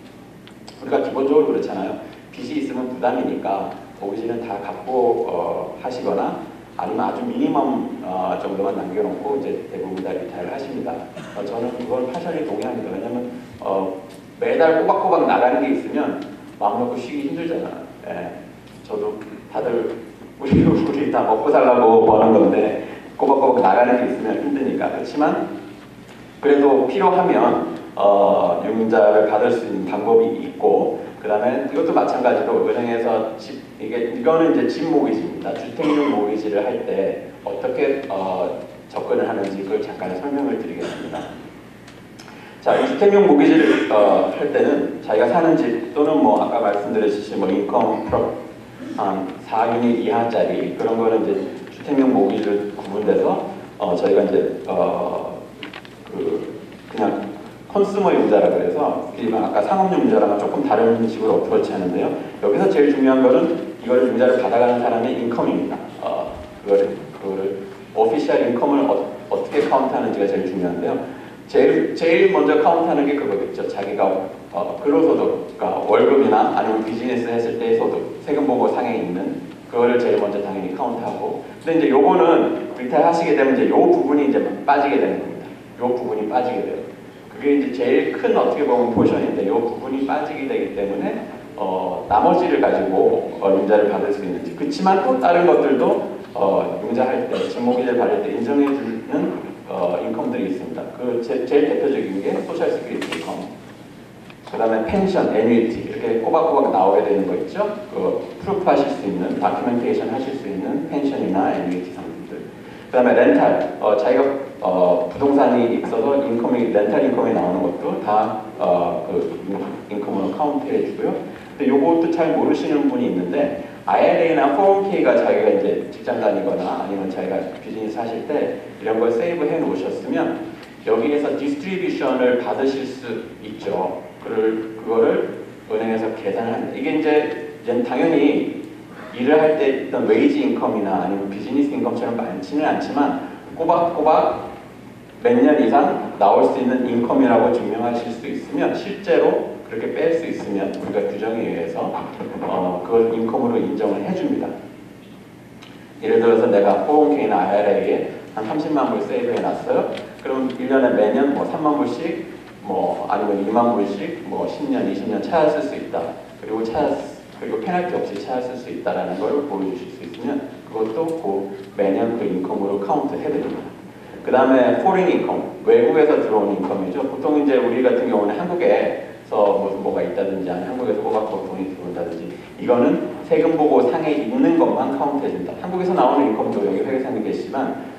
우리가 기본적으로 그렇잖아요. 빚이 있으면 부담이니까 모기지는 다 갚고 하시거나 아니면 아주 미니멈 정도만 남겨놓고 이제 대부분 다 리타이어를 하십니다. 저는 그걸 파셜리 동의합니다. 왜냐면 매달 꼬박꼬박 나가는 게 있으면 마음 놓고 쉬기 힘들잖아요. 저도 다들 우리 다 먹고 살라고 버는 건데 꼬박꼬박 나가는 게 있으면 힘드니까. 그렇지만 그래도 필요하면 융자를 받을 수 있는 방법이 있고, 그 다음에 이것도 마찬가지로 은행에서 이거는 이제 집 모기지입니다. 주택용 모기지를 할 때 어떻게 접근을 하는지 그걸 잠깐 설명을 드리겠습니다. 자, 이 주택용 모기지를 할 때는 자기가 사는 집 또는 뭐 아까 말씀드렸듯이 뭐 인컴 한 4유닛 이하짜리 그런 거는 이제 주택용 모기지를 구분돼서 저희가 이제 그냥 컨슈머 융자라 그래서 일반 아까 상업 융자랑은 조금 다른 식으로 어프로치 하는데요. 여기서 제일 중요한 거는 이걸 융자를 받아가는 사람의 인컴입니다. 그거를 오피셜 인컴을 어떻게 카운트하는지가 제일 중요한데요. 제일 먼저 카운트하는 게 그거겠죠. 자기가 근로소득, 그러니까 월급이나 아니면 비즈니스 했을 때의 소득, 세금 보고 상에 있는 그거를 제일 먼저 당연히 카운트하고. 근데 이제 요거는 리타일 하시게 되면 이제 요 부분이 이제 빠지게 되는 겁니다. 요 부분이 빠지게 돼요. 그게 이제 제일 큰 어떻게 보면 포션인데 요 부분이 빠지게 되기 때문에 나머지를 가지고 융자를 받을 수 있는지. 그렇지만 또 다른 것들도 융자할 때, 직모기지를 받을 때 인정해주는 인컴들이 있습니다. 제일 대표적인 게 소셜 시큐리티 인컴, 그 다음에 펜션, 애뉴이티 이렇게 꼬박꼬박 나오게 되는 거 있죠. 프루프 하실 수 있는, 다큐멘테이션 하실 수 있는 펜션이나 애뉴이티 상품들. 그 다음에 렌탈, 자기가 부동산이 있어서 렌탈 인컴이 나오는 것도 다 인컴으로 카운트해 주고요. 근데 요것도 잘 모르시는 분이 있는데 IRA나 401k가 자기가 이제 직장 다니거나 아니면 자기가 비즈니스 하실 때 이런 걸 세이브 해 놓으셨으면 여기에서 디스트리뷰션을 받으실 수 있죠. 그거를 은행에서 계산하는, 이게 이제 당연히 일을 할 때 있던 웨이지 인컴이나 아니면 비즈니스 인컴처럼 많지는 않지만 꼬박꼬박 몇 년 이상 나올 수 있는 인컴이라고 증명하실 수 있으면, 실제로 그렇게 뺄 수 있으면 우리가 규정에 의해서 그걸 인컴으로 인정을 해줍니다. 예를 들어서 내가 401k나 IRA에 한 30만 불 세이브 해놨어요. 그럼 1년에 매년 뭐 3만 불씩 아니면 2만 불씩 10년, 20년 찾았을 수 있다. 그리고 페널티 없이 찾았을 수 있다라는 걸 보여주실 수 있으면 그것도 매년 그 인컴으로 카운트 해드립니다. 그 다음에 foreign income, 외국에서 들어온 인컴이죠. 보통 이제 우리 같은 경우는 한국에서 무슨 뭐가 있다든지 아니면 한국에서 꼬박꼬박 돈이 들어온다든지, 이거는 세금 보고 상에 있는 것만 카운트 해준다. 한국에서 나오는 인컴도 여기 회계사님 계시지만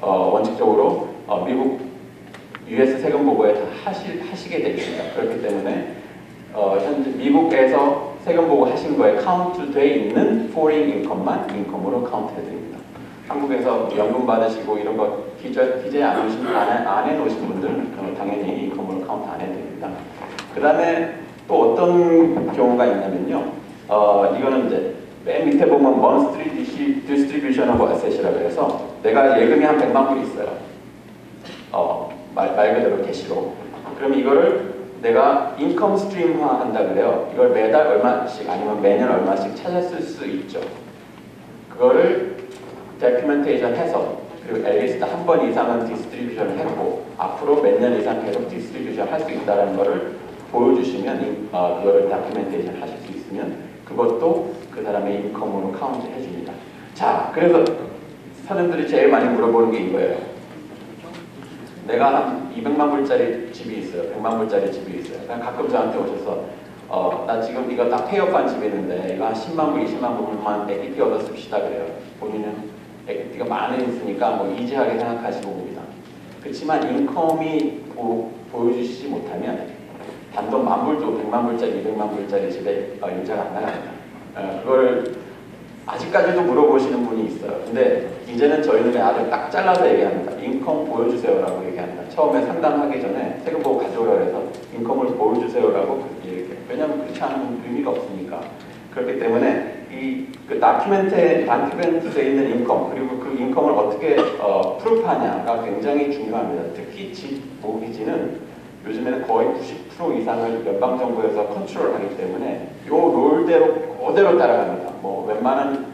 원칙적으로 미국 US 세금 보고에 다 하시게 되어 있습니다. 그렇기 때문에 현재 미국에서 세금 보고 하신 거에 카운트 돼 있는 foreign income만 인컴으로 카운트 해드립니다. 한국에서 연금 받으시고 이런 거 기재 안 해놓으신 분들은 당연히 인컴으로 카운트 안 해드립니다. 그 다음에 또 어떤 경우가 있냐면요. 이거는 이제 맨 밑에 보면 monthly distribution of asset이라고 해서 내가 예금이 한 100만 불이 있어요. 말 그대로 캐시로. 그럼 이거를 내가 인컴 스트림화 한다 그래요. 이걸 매달 얼마씩 아니면 매년 얼마씩 찾았을 수 있죠. 그거를 다큐멘테이션 해서, 그리고 앨리스트 한 번 이상은 디스트리뷰션을 했고 앞으로 몇 년 이상 계속 디스트리뷰션 할 수 있다는 거를 보여주시면 그거를 다큐멘테이션 하실 수 있으면 그것도 그 사람의 인컴으로 카운트 해줍니다. 자, 그래서 사람들이 제일 많이 물어보는 게 이거예요. 내가 한 200만 불짜리 집이 있어요. 100만 불짜리 집이 있어요. 가끔 저한테 오셔서 나 지금 이거 다 페이업한 집이 있는데 이거 한 10만 불, 20만 불만 에퀴티 얻어 씁시다 그래요. 본인은 에퀴티가 많이 있으니까 이지하게 생각하시고 봅니다. 그렇지만 인컴이 보여주시지 못하면 단돈 10,000불도 100만 불짜리, 200만 불짜리 집에 융자가 안 나갑니다. 그걸 아직까지도 물어보시는 분이 있어요. 근데 이제는 저희는 아주 딱 잘라서 얘기합니다. 인컴 보여주세요라고 얘기합니다. 처음에 상담하기 전에 세금 보고 가져오라고 해서 인컴을 보여주세요라고 얘기해요. 왜냐하면 그렇지 않으면 의미가 없으니까. 그렇기 때문에 그 다큐멘트에 있는 인컴, 그리고 그 인컴을 어떻게 프루프하냐가 굉장히 중요합니다. 특히 집 모기지는 요즘에는 거의 90% 이상을 연방정부에서 컨트롤하기 때문에 요 롤대로 그대로 따라갑니다. 웬만한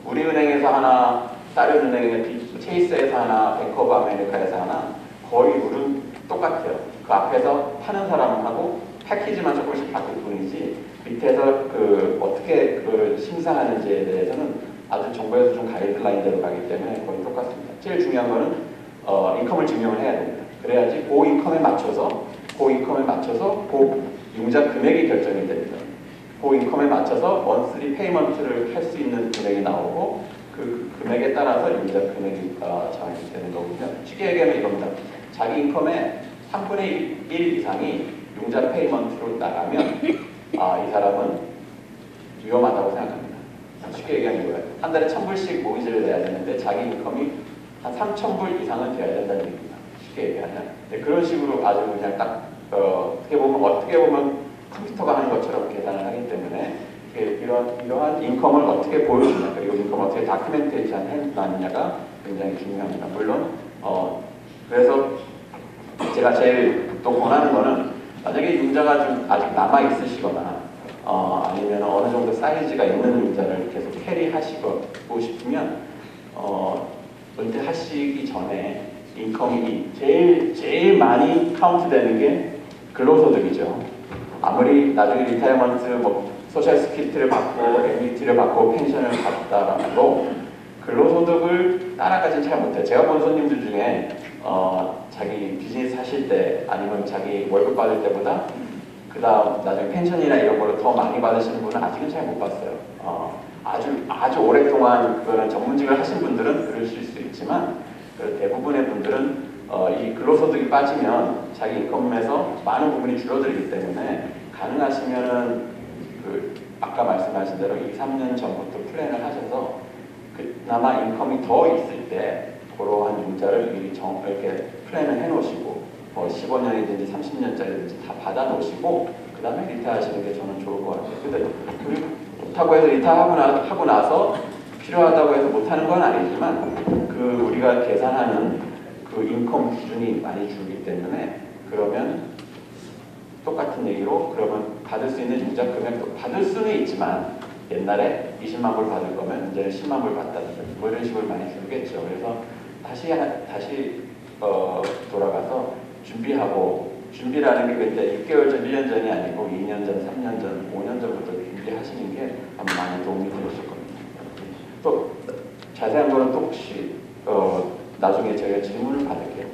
우리은행에서 하나, 다른 은행의 체이스에서 하나, 뱅크 오브 아메리카에서 하나 거의 룰은 똑같아요. 그 앞에서 파는 사람하고 패키지만 조금씩 바뀔 뿐이지 밑에서 어떻게 그걸 심사하는지에 대해서는 아주 정부에서 좀 가이드라인대로 가기 때문에 거의 똑같습니다. 제일 중요한 거는 인컴을 증명을 해야 됩니다. 그래야지 그 인컴에 맞춰서 그 융자 금액이 결정이 됩니다. 그 인컴에 맞춰서 원슬리 페이먼트를 할 수 있는 금액이 나오고 그 금액에 따라서 융자 금액이 정해지 되는 거거든요. 쉽게 얘기하면 이겁니다. 자기 인컴의 3분의 1 이상이 융자 페이먼트로 나가면 이 사람은 위험하다고 생각합니다. 쉽게 얘기하면 이거예요. 한 달에 1,000불씩 모기지를 내야 되는데 자기 인컴이 한 3,000불 이상은 돼야 된다는 얘기입니다. 쉽게 얘기하면. 네, 그런 식으로 아주 그냥 딱 어떻게 보면 컴퓨터가 하는 것처럼 계산을 하기 때문에 이러한 인컴을 어떻게 보여주냐, 그리고 인컴을 어떻게 다큐멘테이션 해놨느냐가 굉장히 중요합니다. 물론 그래서 제가 제일 또 권하는 거는 만약에 융자가 좀 아직 남아 있으시거나 아니면 어느 정도 사이즈가 있는 융자를 계속 캐리하시고 싶으면 은퇴하시기 전에 인컴이 제일 많이 카운트되는 게 근로소득이죠. 아무리 나중에 리타이어먼트 소셜 스키트를 받고 MBT를 받고 펜션을 받다라도 근로소득을 따라가진 잘 못해요. 제가 본 손님들 중에 자기 비즈니스 하실 때 아니면 자기 월급 받을 때보다 그 다음 나중에 펜션이나 이런 거를 더 많이 받으시는 분은 아직은 잘 못 봤어요. 아주 오랫동안 그런 전문직을 하신 분들은 그러실 수 있지만 대부분의 분들은 이 근로소득이 빠지면 자기 인컴에서 많은 부분이 줄어들기 때문에 가능하시면은 아까 말씀하신 대로 2, 3년 전부터 플랜을 하셔서 그나마 인컴이 더 있을 때 그러한 융자를 미리 이렇게 플랜을 해놓으시고 15년이든지 30년짜리든지 다 받아놓으시고 그 다음에 리타하시는 게 저는 좋을 것 같아요. 근데 좋다고 해서 리타하고 나서 필요하다고 해서 못하는 건 아니지만 우리가 계산하는 인컴 기준이 많이 줄기 때문에 그러면 똑같은 얘기로 그러면 받을 수 있는 융자 금액도 받을 수는 있지만 옛날에 20만 불 받을 거면 이제 10만 불 받다든지 이런 식으로 많이 줄겠죠. 그래서 다시 돌아가서 준비라는 게 그때 6개월 전, 1년 전이 아니고 2년 전, 3년 전, 5년 전부터 준비하시는 게 아마 많이 도움이 되실 겁니다. 또 자세한 거는 또 혹시 나중에 저희가 질문을 받을게요.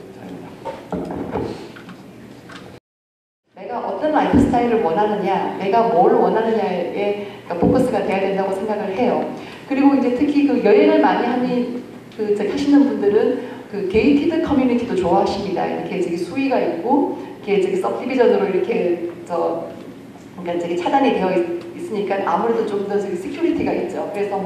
내가 어떤 라이프 스타일을 원하느냐, 내가 뭘 원하느냐에 포커스가 돼야 된다고 생각을 해요. 그리고 이제 특히 여행을 많이 하시는 분들은 게이티드 커뮤니티도 좋아하십니다. 이렇게 수위가 있고, 이렇게 서브디비전으로 이렇게 그러니까 차단이 되어 있으니까 아무래도 좀 더 시큐리티가 있죠. 그래서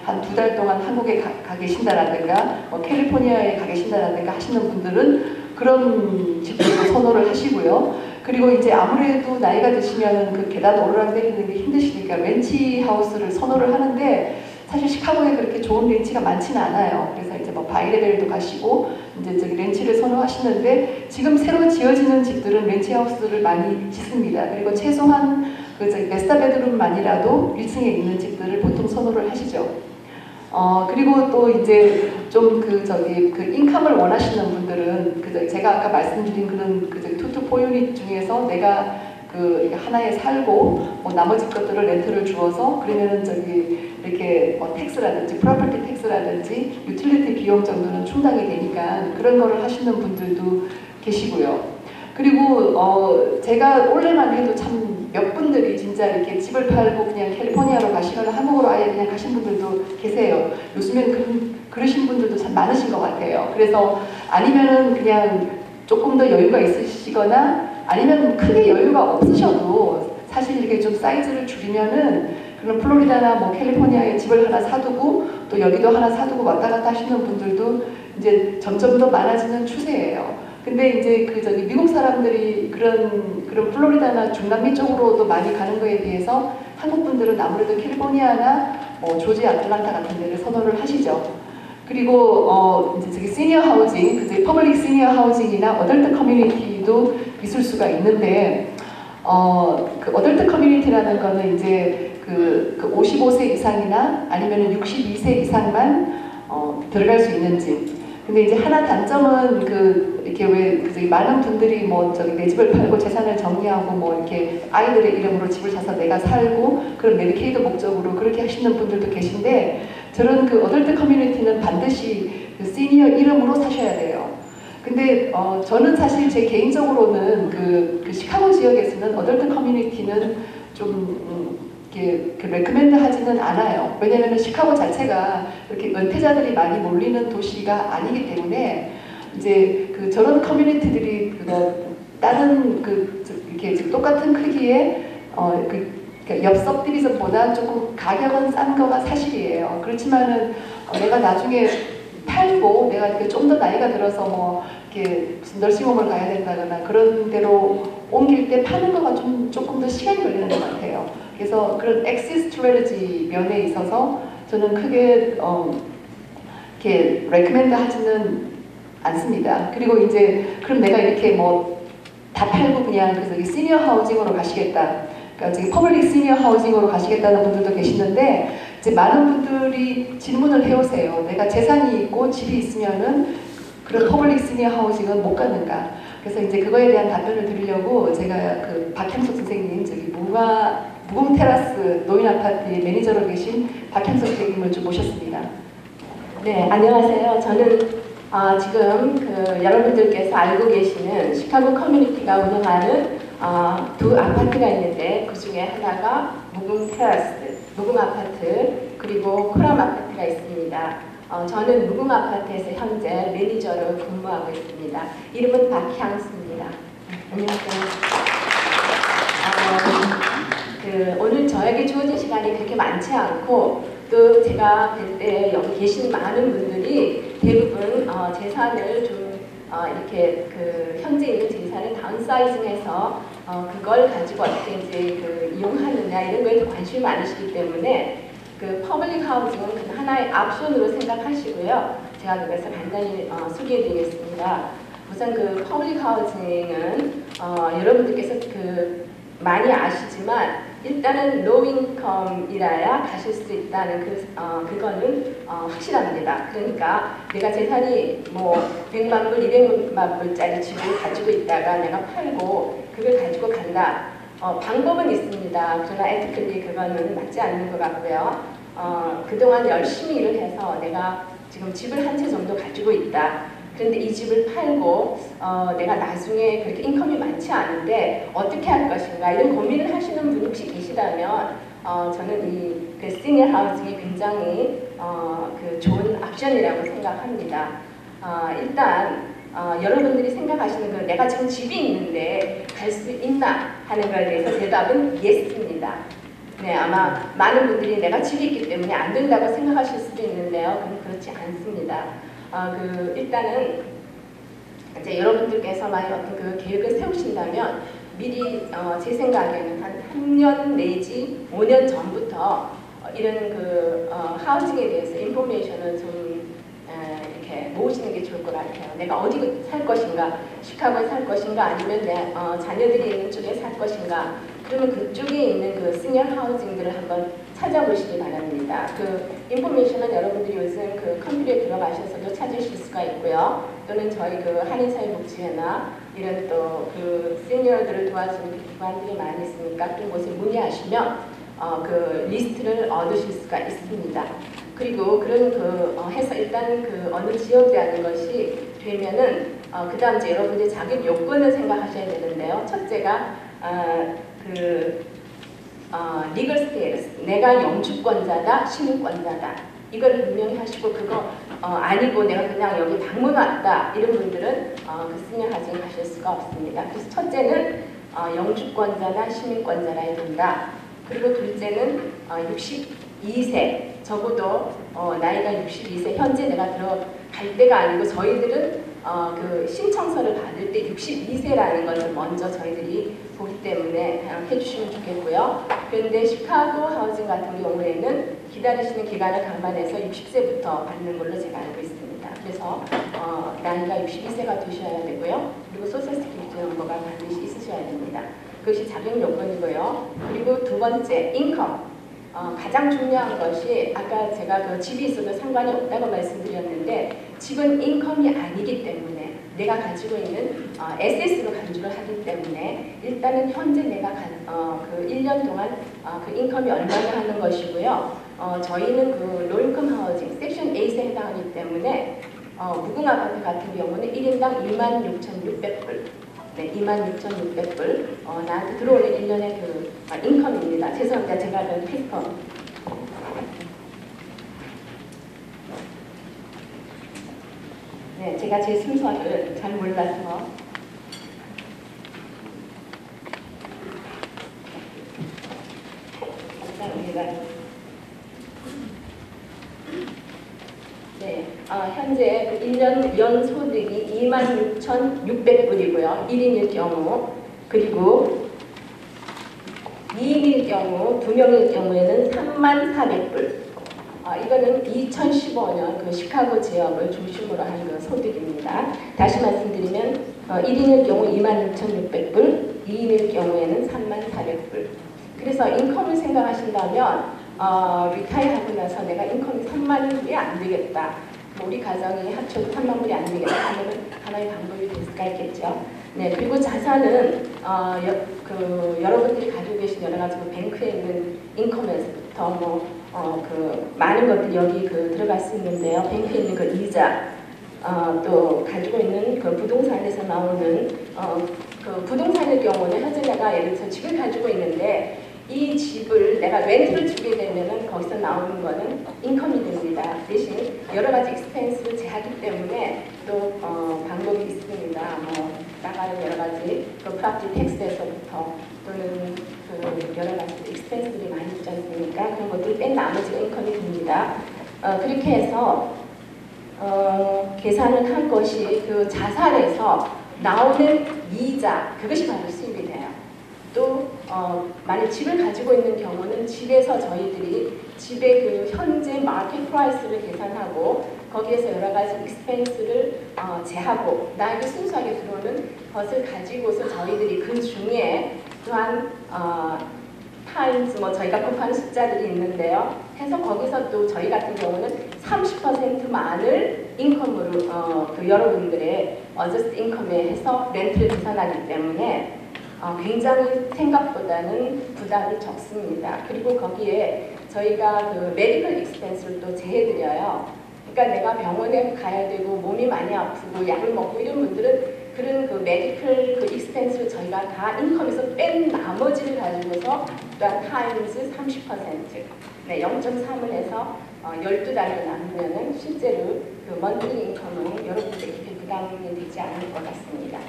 한 2달 동안 한국에 가 계신다라든가, 캘리포니아에 가 계신다라든가 하시는 분들은 그런 집들도 선호를 하시고요. 그리고 이제 아무래도 나이가 드시면 계단 오르락내리는 게 힘드시니까 렌치 하우스를 선호를 하는데 사실 시카고에 그렇게 좋은 렌치가 많지는 않아요. 그래서 이제 바이레벨도 가시고 이제 렌치를 선호하시는데 지금 새로 지어지는 집들은 렌치 하우스를 많이 짓습니다. 그리고 최소한 메스터 베드룸만이라도 1층에 있는 집들을 보통 선호를 하시죠. 그리고 또 이제 좀 인컴을 원하시는 분들은 제가 아까 말씀드린 그런 투투 유닛 중에서 내가 하나에 살고 나머지 것들을 렌트를 주어서 그러면은 이렇게 텍스라든지 프로퍼티 텍스라든지 유틸리티 비용 정도는 충당이 되니까 그런 거를 하시는 분들도 계시고요. 그리고 제가 올해만 해도 참 몇 분들이 진짜 이렇게 집을 팔고 그냥 캘리포니아로 가시거나 한국으로 아예 그냥 가신 분들도 계세요. 요즘엔 그러신 분들도 참 많으신 것 같아요. 그래서 아니면은 그냥 조금 더 여유가 있으시거나 아니면 크게 여유가 없으셔도 사실 이렇게 좀 사이즈를 줄이면은 그런 플로리다나 캘리포니아에 집을 하나 사두고 또 여기도 하나 사두고 왔다 갔다 하시는 분들도 이제 점점 더 많아지는 추세예요. 근데 이제 미국 사람들이 그런 플로리다나 중남미 쪽으로도 많이 가는 거에 비해서 한국 분들은 아무래도 캘리포니아나 조지 아틀란타 같은 데를 선호를 하시죠. 그리고 이제 시니어 하우징, 퍼블릭 시니어 하우징이나 어덜트 커뮤니티도 있을 수가 있는데 어덜트 커뮤니티라는 거는 이제 55세 이상이나 아니면 62세 이상만 들어갈 수 있는 집. 근데 이제 하나 단점은 이렇게 왜 많은 분들이 내 집을 팔고 재산을 정리하고 이렇게 아이들의 이름으로 집을 사서 내가 살고 그런 메디케이드 목적으로 그렇게 하시는 분들도 계신데 저런 그 어덜트 커뮤니티는 반드시 그 시니어 이름으로 사셔야 돼요. 근데 저는 사실 제 개인적으로는 그 시카고 지역에서는 어덜트 커뮤니티는 좀 이렇게 레코멘드 하지는 않아요. 왜냐하면 시카고 자체가 그렇게 은퇴자들이 많이 몰리는 도시가 아니기 때문에 이제 그 저런 커뮤니티들이 다른 이렇게 똑같은 크기의 그러니까 옆섭 디비전보다 조금 가격은 싼 거가 사실이에요. 그렇지만은 내가 나중에 팔고 내가 이렇게 좀 더 나이가 들어서 뭐 이렇게 무슨 널싱홈을 가야 된다거나 그런 데로 옮길 때 파는 거가 조금 더 시간이 걸리는 것 같아요. 그래서 그런 엑시스 스트래티지 면에 있어서 저는 크게 이렇게 레코멘드 하지는 않습니다. 그리고 이제 그럼 내가 이렇게 뭐 다 팔고 그냥 그래서 이 시니어 하우징으로 가시겠다. 그러니까 지금 퍼블릭 시니어 하우징으로 가시겠다는 분들도 계시는데 이제 많은 분들이 질문을 해오세요. 내가 재산이 있고 집이 있으면은 그런 퍼블릭 시니어 하우징은 못 가는가? 그래서 이제 그거에 대한 답변을 드리려고 제가 그 박형석 선생님 저기 무궁 테라스 노인 아파트의 매니저로 계신 박형석 선생님을 좀 모셨습니다. 네, 안녕하세요. 저는 지금 그 여러분들께서 알고 계시는 시카고 커뮤니티가 운영하는 두 아파트가 있는데 그 중에 하나가 무궁 테라스, 무궁 아파트 그리고 코람 아파트가 있습니다. 저는 무궁 아파트에서 현재 매니저로 근무하고 있습니다. 이름은 박향수입니다. 안녕하세요. 오늘 저에게 주어진 시간이 그렇게 많지 않고 또 제가 볼 때 여기 계신 많은 분들이 대부분 재산을 좀 이렇게 그 현재 있는 재산을 다운사이징해서 그걸 가지고 어떻게 이제 그 이용하느냐 이런 거에 관심이 많으시기 때문에 그 퍼블릭 하우징은 그 하나의 옵션으로 생각하시고요. 제가 그래서 간단히 소개해드리겠습니다. 우선 그 퍼블릭 하우징은 여러분들께서 그 많이 아시지만 일단은 low income이라야 가실 수 있다는 그거는 확실합니다. 그러니까 내가 재산이 뭐 100만 불, 200만 불짜리 집을 가지고 있다가 내가 팔고 그걸 가지고 간다. 방법은 있습니다. 그러나 에티클리 그거는 맞지 않는 것 같고요. 그동안 열심히 일을 해서 내가 지금 집을 한 채 정도 가지고 있다. 그런데 이 집을 팔고 내가 나중에 그렇게 인컴이 많지 않은데 어떻게 할 것인가 이런 고민을 하시는 분이 혹시 계시다면 저는 그 시니어 하우징이 굉장히 그 좋은 옵션이라고 생각합니다. 일단 여러분들이 생각하시는 건 내가 지금 집이 있는데 갈 수 있나 하는 것에 대해서 대답은 yes입니다. 네, 아마 많은 분들이 내가 집이 있기 때문에 안 된다고 생각하실 수도 있는데요. 그건 그렇지 않습니다. 일단은 이제 여러분들께서 만약 어떤 그 계획을 세우신다면 미리 제 생각에는 한 3년 내지 5년 전부터 이런 그 하우징에 대해서 인포메이션을 좀 이렇게 모으시는 게 좋을 것 같아요. 내가 어디 살 것인가, 시카고에 살 것인가, 아니면 내 자녀들이 있는 쪽에 살 것인가. 그러면 그쪽에 있는 그 시니어 하우징들을 한번 찾아보시기 바랍니다. 그 인포메이션은 여러분들이 요즘 그 컴퓨터에 들어가셔서도 찾으실 수가 있고요. 또는 저희 그 한인사회복지회나 이런 또 그 시니어들을 도와주는 기관들이 많이 있으니까 그런 곳에 문의하시면 그 리스트를 얻으실 수가 있습니다. 그리고 그런 해서 일단 그 어느 지역이라는 것이 되면은 그 다음 이제 여러분들 자격 요건을 생각하셔야 되는데요. 첫째가 legal status, 내가 영주권자다, 시민권자다. 이걸 분명히 하시고 그거 아니고 내가 그냥 여기 방문 왔다 이런 분들은 그 시니어 하우징 가실 수가 없습니다. 그래서 첫째는 영주권자나 시민권자라야 된다. 그리고 둘째는 62세 적어도 나이가 62세 현재 내가 들어갈 때가 아니고 저희들은 그 신청서를 받을 때 62세라는 것을 먼저 저희들이 보기 때문에 해주시면 좋겠고요. 그런데 시카고 하우징 같은 경우에는 기다리시는 기간을 감안해서 60세부터 받는 걸로 제가 알고 있습니다. 그래서 나이가 62세가 되셔야 되고요. 그리고 소셜 시큐리티 넘버가 반드시 있으셔야 됩니다. 그것이 자격 요건이고요. 그리고 두 번째, 인컴. 가장 중요한 것이 아까 제가 그 집이 있어도 상관이 없다고 말씀드렸는데 집은 인컴이 아니기 때문에 내가 가지고 있는 에셋으로 간주를 하기 때문에 일단은 현재 내가 그 1년 동안 그 인컴이 얼마나 하는 것이고요. 저희는 그 로인컴 하우징 섹션 8에 해당하기 때문에 무궁 아파트 같은 경우는 1인당 26,600불, 네, 26,600불 나한테 들어오는 1년의 그 인컴입니다. 죄송합니다. 제가 그 페이퍼. 네, 제가 제 순서를 잘 몰라서. 감사합니다. 네, 현재 1년 연 소득이 26,600불이고요. 1인일 경우, 그리고 2인일 경우, 2명일 경우에는 34,400불. 이거는 2015년 그 시카고 지역을 중심으로 한 그 소득입니다. 다시 말씀드리면 1인일 경우 26,600불, 2인일 경우에는 34,400불. 그래서 인컴을 생각하신다면 리타이어하고 나서 내가 인컴이 3만 불이 안 되겠다. 뭐 우리 가정이 합쳐도 3만 불이 안 되겠다 하면 하나의 방법이 될 수가 있겠죠. 네, 그리고 자산은 여러분들이 가지고 계신 여러 가지 뱅크에 있는 인컴에서부터 그 많은 것들이 여기 들어갈 수 있는데요. 뱅크에 있는 그 이자, 또 가지고 있는 그 부동산에서 나오는 그 부동산의 경우는 현재 내가 예를 들어서 집을 가지고 있는데 이 집을 내가 렌트를 주게 되면은 거기서 나오는 거는 인컴이 됩니다. 대신 여러 가지 익스펜스를 제하기 때문에 또 방법이 있습니다. 뭐 나가는 여러 가지 그 프로퍼티 텍스에서부터 또는 그 여러 가지 익스펜스들이 많이 있지 않습니까? 그런 것들 뺀 나머지가 인컴이 됩니다. 그렇게 해서 계산을 한 것이 그 자산에서 나오는 이자, 그것이 바로 수입이 돼요. 또 만약 집을 가지고 있는 경우는 집에서 저희들이 집의 그 현재 마켓 프라이스를 계산하고 거기에서 여러 가지 익스펜스를 제하고 나에게 순수하게 들어오는 것을 가지고서 저희들이 그 중에 또한 타임스 뭐 저희가 곱하는 숫자들이 있는데요. 해서 거기서 또 저희 같은 경우는 30%만을 인컴으로 그 여러분들의 어저스트 인컴에 해서 렌트를 계산하기 때문에 굉장히 생각보다는 부담이 적습니다. 그리고 거기에 저희가 그 메디컬 익스펜스를 또 제해드려요. 그러니까 내가 병원에 가야 되고 몸이 많이 아프고 약을 먹고 이런 분들은 그런 그 메디컬 그 익스펜스를 저희가 다 인컴에서 뺀 나머지를 가지고서 또한 타임스 30%, 네, 0.3을 해서 12달을 나누면은 실제로 그 먼틀리 인컴은 여러분들에게 부담이 되지 않을 것 같습니다.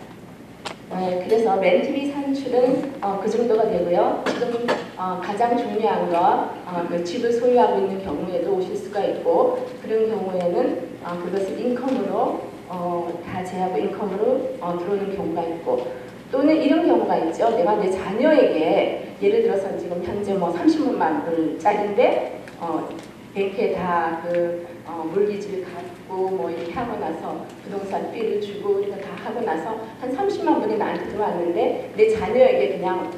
그래서 렌트비 산출은 그 정도가 되고요. 지금 가장 중요한 그 집을 소유하고 있는 경우에도 오실 수가 있고 그런 경우에는 그것을 인컴으로 다 제하고 인컴으로 들어오는 경우가 있고 또는 이런 경우가 있죠. 내가 내 자녀에게 예를 들어서 지금 현재 뭐 30만 불짜리인데 뱅크에 다 그 물리지를 갚고 뭐 이렇게 하고 나서 부동산 삐를 주고 이거 다 하고 나서 한 30만 불이 나한테 들어왔는데 내 자녀에게 그냥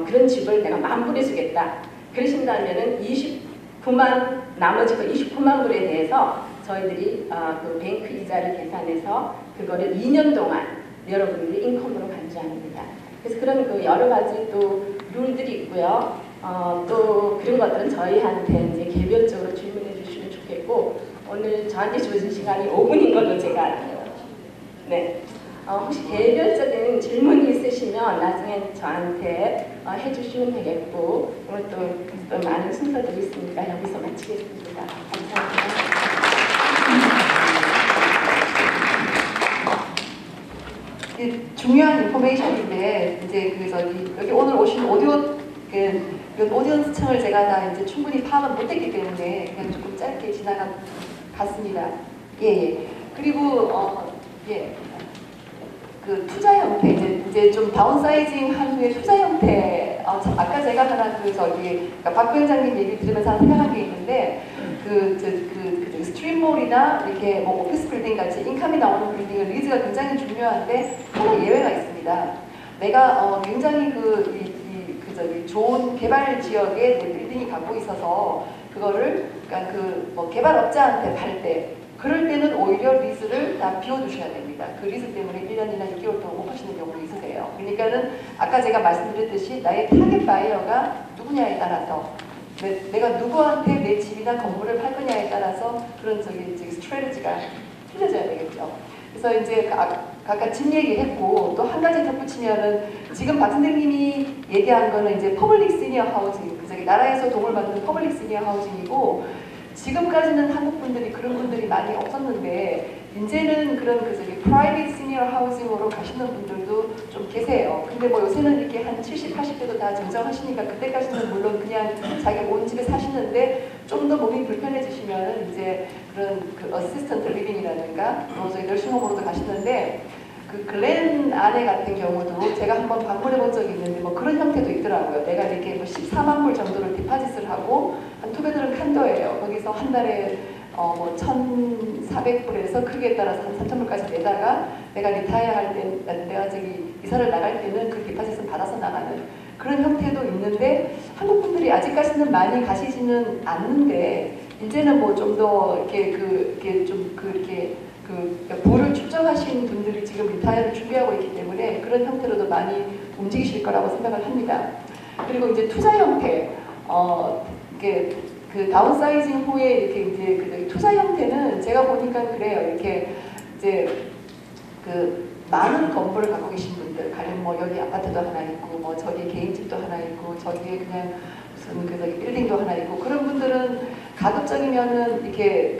그런 집을 내가 10,000불에 주겠다. 그러신다면은 29만 나머지 그 29만 불에 대해서 저희들이 그 뱅크 이자를 계산해서 그거를 2년 동안 여러분들이 인컴으로 간주합니다. 그래서 그런 그 여러 가지 또 룰들이 있고요. 또 그런 것들은 저희한테 이제 개별적으로 질문해 주시면 좋겠고 오늘 저한테 주어진 시간이 5분인 걸로 제가 알아요. 네. 혹시 개별적인 질문이 있으시면 나중에 저한테 해주시면 되겠고 오늘 또 많은 순서들이 있으니까 여기서 마치겠습니다. 감사합니다. 중요한 인포메이션인데 이제 여기 오늘 오신 오디언스층을 제가 다 이제 충분히 파악을 못했기 때문에 그냥 조금 짧게 지나갔습니다. 예. 그리고 그 투자 형태 이제 좀 다운사이징 한 후에 투자 형태 아까 제가 하나 그러니까 박 부회장님 얘기 들으면서 생각한 게 있는데 그 스트림몰이나 이렇게 뭐 오피스 빌딩 같이 인컴이 나오는 빌딩은 리즈가 굉장히 중요한데 하나 예외가 있습니다. 내가 굉장히 좋은 개발 지역에 내 빌딩이 갖고 있어서 그거를 그러니까 뭐 개발업자한테 팔 때 그럴 때는 오히려 리즈를 다 비워두셔야 됩니다. 그 리즈 때문에 1년이나 6개월 동안 못 하시는 경우도 있으세요. 그러니까는 아까 제가 말씀드렸듯이 나의 타겟 바이어가 누구냐에 따라서 내가 누구한테 내 집이나 건물을 팔 거냐에 따라서 그런 저기 스트래티지가 틀려져야 되겠죠. 그래서 이제 아까 집 얘기했고 또 한 가지 덧붙이면은 지금 박 선생님이 얘기한 거는 이제 퍼블릭 시니어 하우징, 저기 나라에서 도움을 받는 퍼블릭 시니어 하우징이고 지금까지는 한국 분들이 그런 분들이 많이 없었는데 이제는 그런 저기 프라이빗 시니어 하우징으로 가시는 분들도 좀 계세요. 근데 뭐 요새는 이렇게 한 70, 80대도 다 정정하시니까 그때까지는 물론 그냥 자기 온 집에 사시는데 좀 더 몸이 불편해지시면은 이제 그런 그 어시스턴트 리빙이라든가 뭐 저희 널싱홈으로도 가시는데 그 글렌 아내 같은 경우도 제가 한번 방문해 본 적이 있는데 뭐 그런 형태도 있더라고요. 내가 이렇게 뭐 14만 불 정도를 디파짓을 하고 한 투베드룸 칸도예요. 거기서 한 달에 뭐 1,400불에서 크기에 따라서 한 3,000불까지 내다가 내가 리타이어 할 때, 내가 저기 이사를 나갈 때는 그 디파짓은 받아서 나가는 그런 형태도 있는데 한국 분들이 아직까지는 많이 가시지는 않는데 이제는 뭐 좀 더 이렇게 부를 축적하신 분들이 지금 리타이어를 준비하고 있기 때문에 그런 형태로도 많이 움직이실 거라고 생각을 합니다. 그리고 이제 투자 형태, 이게 그 다운사이징 후에 이렇게 이제 그 투자 형태는 제가 보니까 그래요. 이렇게 이제 그 많은 건물을 갖고 계신 분들, 가령 뭐 여기 아파트도 하나 있고, 뭐 저기 개인집도 하나 있고, 저기에 그냥 무슨 그 저기 빌딩도 하나 있고 그런 분들은 가급적이면은 이렇게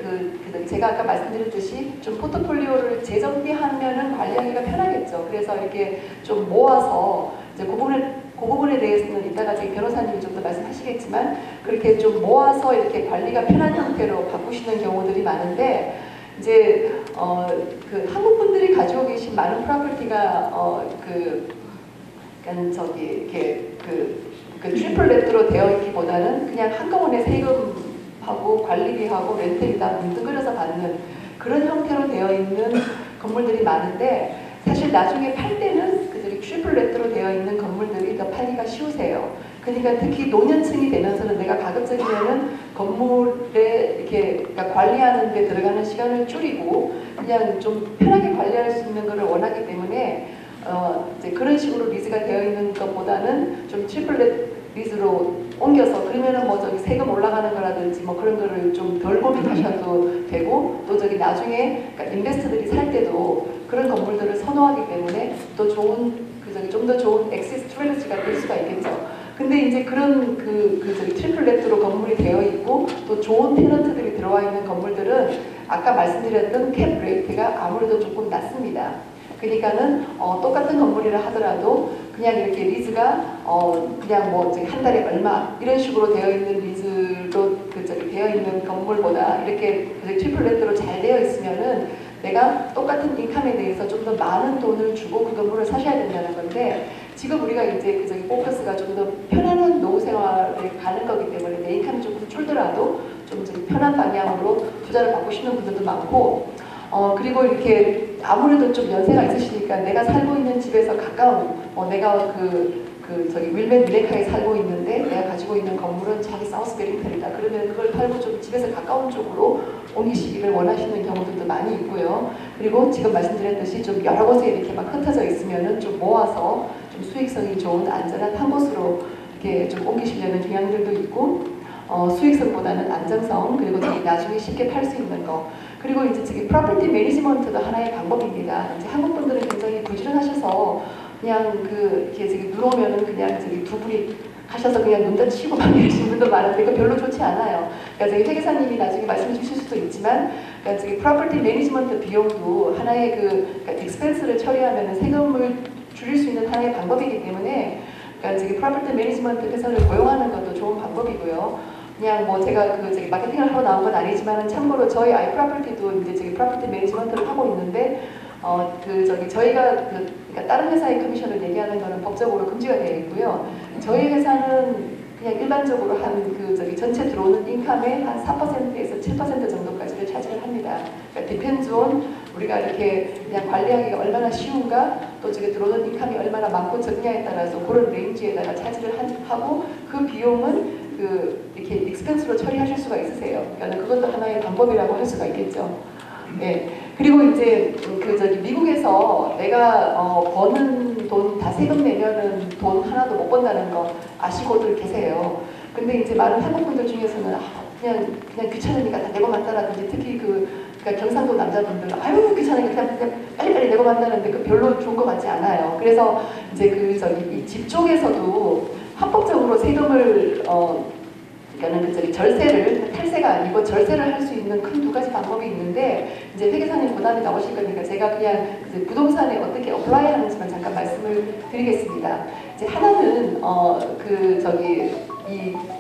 제가 아까 말씀드렸듯이 좀 포트폴리오를 재정비하면은 관리하기가 편하겠죠. 그래서 이렇게 좀 모아서 이제 그 부분에 대해서는 이따가 저희 변호사님이 좀 더 말씀하시겠지만 그렇게 좀 모아서 이렇게 관리가 편한 형태로 바꾸시는 경우들이 많은데 이제 그 한국 분들이 가지고 계신 많은 프로퍼티가 약간 저기 이렇게 그 트리플 넷으로 되어 있기보다는 그냥 한꺼번에 세금하고 관리비하고 렌트비 다 뭉뚱그려서 받는 그런 형태로 되어 있는 건물들이 많은데 사실 나중에 팔 때는 그 트리플 넷으로 되어 있는 건물들이 더 팔기가 쉬우세요. 그러니까 특히 노년층이 되면서는 내가 가급적이면은 건물에 이렇게 그러니까 관리하는 데 들어가는 시간을 줄이고 그냥 좀 편하게 관리할 수 있는 것을 원하기 때문에 이제 그런 식으로 리즈가 되어 있는 것보다는 좀 트리플 리즈로 옮겨서 그러면은 뭐 저기 세금 올라가는 거라든지 뭐 그런 거를 좀 덜 고민하셔도 되고 또 저기 나중에 그러니까 인베스터들이 살 때도 그런 건물들을 선호하기 때문에 또 좋은 좀 더 좋은 엑시스 스트래티지가 될 수가 있겠죠. 근데 이제 그런 저기 트리플 넷으로 건물이 되어 있고 또 좋은 테넌트들이 들어와 있는 건물들은 아까 말씀드렸던 캡 레이트가 아무래도 조금 낮습니다. 그러니까는 똑같은 건물이라 하더라도 그냥 이렇게 리즈가 그냥 뭐 한 달에 얼마 이런 식으로 되어 있는 리즈로 되어 있는 건물보다 이렇게 트리플 넷으로 잘 되어 있으면은 내가 똑같은 인컴에 대해서 좀 더 많은 돈을 주고 그 건물을 사셔야 된다는 건데 지금 우리가 이제 포커스가 좀 더 편안한 노후 생활에 가는 거기 때문에 내 인컴이 조금 줄더라도 좀 편한 방향으로 투자를 바꾸시는 분들도 많고 그리고 이렇게 아무래도 좀 연세가 있으시니까 내가 살고 있는 집에서 가까운 내가 저기 윌맨 미네카에 살고 있는데 내가 가지고 있는 건물은 저기 사우스 베링턴이다. 그러면 그걸 팔고 좀 집에서 가까운 쪽으로 옮기시기를 원하시는 경우들도 많이 있고요. 그리고 지금 말씀드렸듯이 좀 여러 곳에 이렇게 막 흩어져 있으면은 좀 모아서 좀 수익성이 좋은 안전한 한 곳으로 이렇게 좀 옮기시려는 경향들도 있고 수익성보다는 안정성 그리고 저기 나중에 쉽게 팔 수 있는 거 그리고 이제 저기 프로퍼티 매니지먼트도 하나의 방법입니다. 이제 한국 분들은 굉장히 부지런하셔서 그냥 이렇게 저기 들어오면은 그냥 저기 두 분이 가셔서 그냥 눈 닫히고 막 이러시는 분도 많은데 그거 별로 좋지 않아요. 그러니까 저기 회계사님이 나중에 말씀해 주실 수도 있지만 그러니까 저기 프로퍼티 매니지먼트 비용도 하나의 그러니까 익스펜스를 처리하면은 세금을 줄일 수 있는 하나의 방법이기 때문에 그러니까 저기 프로퍼티 매니지먼트 회사를 고용하는 것도 좋은 방법이고요. 그냥 뭐 제가 저기 마케팅을 하러 나온 건 아니지만 참고로 저희 아이프로퍼티도 이제 저기 프로퍼티 매니지먼트를 하고 있는데 저희가 그러니까 다른 회사의 커미션을 얘기하는 거는 법적으로 금지가 되어 있고요. 저희 회사는 그냥 일반적으로 저기 전체 들어오는 인컴의 한 4%에서 7% 정도까지를 차지를 합니다. 그러니까 depends on 우리가 이렇게 그냥 관리하기가 얼마나 쉬운가 또 저기 들어오는 인컴이 얼마나 많고 적냐에 따라서 그런 레인지에다가 차지를 하고 그 비용은 이렇게 익스펜스로 처리하실 수가 있으세요. 그러니까 그것도 하나의 방법이라고 할 수가 있겠죠. 네. 그리고 이제 저기 미국에서 내가 버는 돈 다 세금 내면은 돈 하나도 못 번다는 거 아시고들 계세요. 근데 이제 많은 회복분들 중에서는 그냥 귀찮으니까 다 내고 만다라든지 특히 그러니까 경상도 남자분들 아유 귀찮으니까 그냥 빨리빨리 내고 만다는데 그 별로 좋은 것 같지 않아요. 그래서 이제 이 집 쪽에서도 합법적으로 세금을 그러니까는 절세를 탈세가 아니고 절세를 할 수 있는 큰 두 가지 방법이 있는데 이제 회계사님 고단에 나오실 거니까 제가 그냥 부동산에 어떻게 어플라이하는지만 잠깐 말씀을 드리겠습니다. 이제 하나는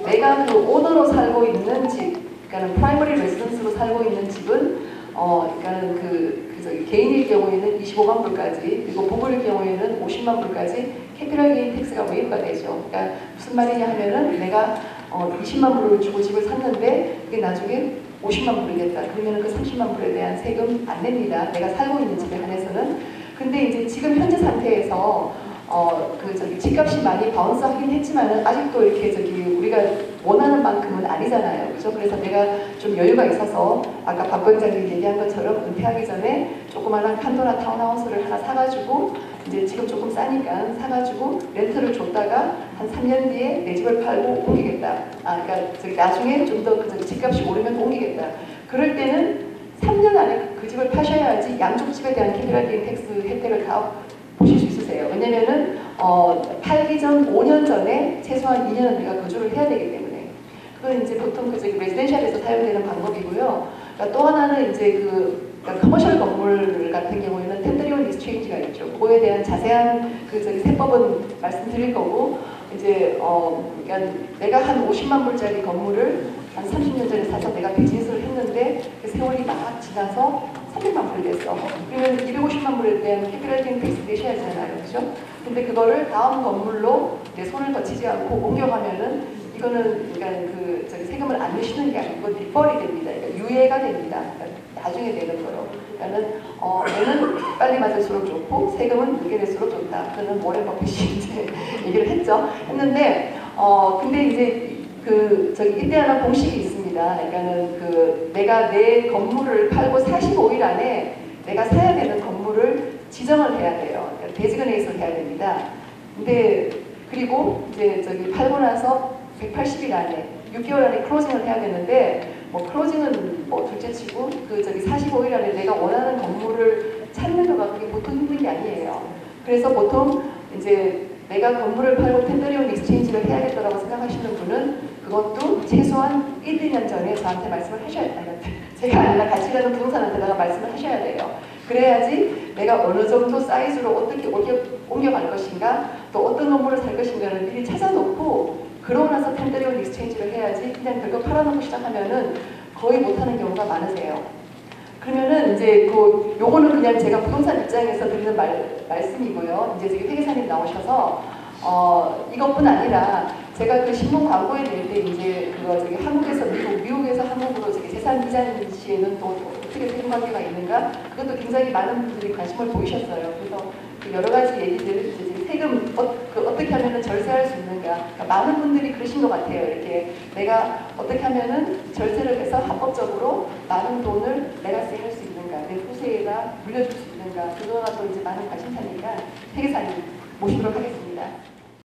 내가 오너로 살고 있는 집, 그러니까는 프라이머리 레지던스로 살고 있는 집은 그러니까는 개인일 경우에는 25만 불까지 그리고 부부일 경우에는 50만 불까지 캐피럴 게인 텍스가 웨이브가 되죠. 그러니까 무슨 말이냐 하면은 내가 20만 불을 주고 집을 샀는데 그게 나중에 50만 불이겠다. 그러면 그 30만 불에 대한 세금 안 냅니다. 내가 살고 있는 집에 한해서는. 근데 이제 지금 현재 상태에서 집값이 많이 바운스 하긴 했지만은 아직도 이렇게 우리가 원하는 만큼은 아니잖아요. 그죠? 그래서 내가 좀 여유가 있어서 아까 박 부장님이 얘기한 것처럼 은퇴하기 전에 조그마한 칸도나 타운하우스를 하나 사가지고 이제 지금 조금 싸니까 사가지고 렌트를 줬다가 한 3년 뒤에 내 집을 팔고 옮기겠다. 그러니까 나중에 좀 더 집값이 오르면 옮기겠다. 그럴 때는 3년 안에 그 집을 파셔야지 양쪽 집에 대한 캐피럴 게인 텍스 혜택을 다 보실 수 있으세요. 왜냐면은 팔기 전 5년 전에 최소한 2년은 내가 거주를 해야 되기 때문에 그건 이제 보통 레지던셜에서 사용되는 방법이고요. 그러니까 또 하나는 이제 커머셜 건물 같은 경우에는 텐더리온 익스체인지가 있죠. 그거에 대한 자세한 세법은 말씀드릴 거고 이제 그러니까 내가 한 50만 불짜리 건물을 한 30년 전에 사서 내가 비즈니스를 했는데 그 세월이 막 지나서 300만 불이 됐어. 그러면 250만 불에 대한 캐피럴 게인 텍스 내셔야 하잖아요. 그죠? 근데 그거를 다음 건물로 내 손을 거치지 않고 옮겨가면은 이거는 그러니까 세금을 안 내시는 게 아니고 뒷벌이 됩니다. 그러니까 유예가 됩니다. 그러니까 나중에 내는 거요. 그러니까는 얘는 빨리 맞을수록 좋고 세금은 늦게 낼수록 좋다. 그거는 워렌 버핏이 이제 얘기를 했는데 근데 이제 이때 하나 공식이 있습니다. 그러니까는 내가 내 건물을 팔고 45일 안에 내가 사야 되는 건물을 지정을 해야 돼요. 그러니까 데지그네이션을 해야 됩니다. 근데 그리고 이제 팔고 나서 180일 안에 6개월 안에 클로징을 해야 되는데 클로징은 둘째치고 45일 안에 내가 원하는 건물을 찾는 거가 그게 보통 힘든 게 아니에요. 그래서 보통 이제 내가 건물을 팔고 텐더리온 익스체인지를 해야겠다라고 생각하시는 분은 그것도 최소한 1, 2년 전에 저한테 말씀을 하셔야 돼요. 제가 아니라 같이 가는 부동산한테다가 말씀을 하셔야 돼요. 그래야지 내가 어느 정도 사이즈로 어떻게 옮겨갈 것인가 또 어떤 건물을 살 것인가를 미리 찾아놓고 그러고 나서 텐더리온 익스체인지를 해야지 그냥 결국 팔아놓고 시작하면은 거의 못하는 경우가 많으세요. 그러면은 이제 요거는 그냥 제가 부동산 입장에서 드리는 말씀이고요. 이제 회계사님 나오셔서 이것뿐 아니라 제가 신문 광고에 낼 때 이제 한국에서 미국에서 한국으로 재산 이전 시에는 또 어떻게 세금 관계가 있는가 그것도 굉장히 많은 분들이 관심을 보이셨어요. 그래서 여러 가지 얘기들 세금 어떻게 하면은 절세할 수 있는가 그러니까 많은 분들이 그러신 것 같아요. 이렇게 내가 어떻게 하면은 절세를 해서 합법적으로 많은 돈을 레가시 할 수 있는가 내 후세에다 물려줄 수 있는가 그거가 또 이제 많은 관심사니까 회계사님 모시도록 하겠습니다.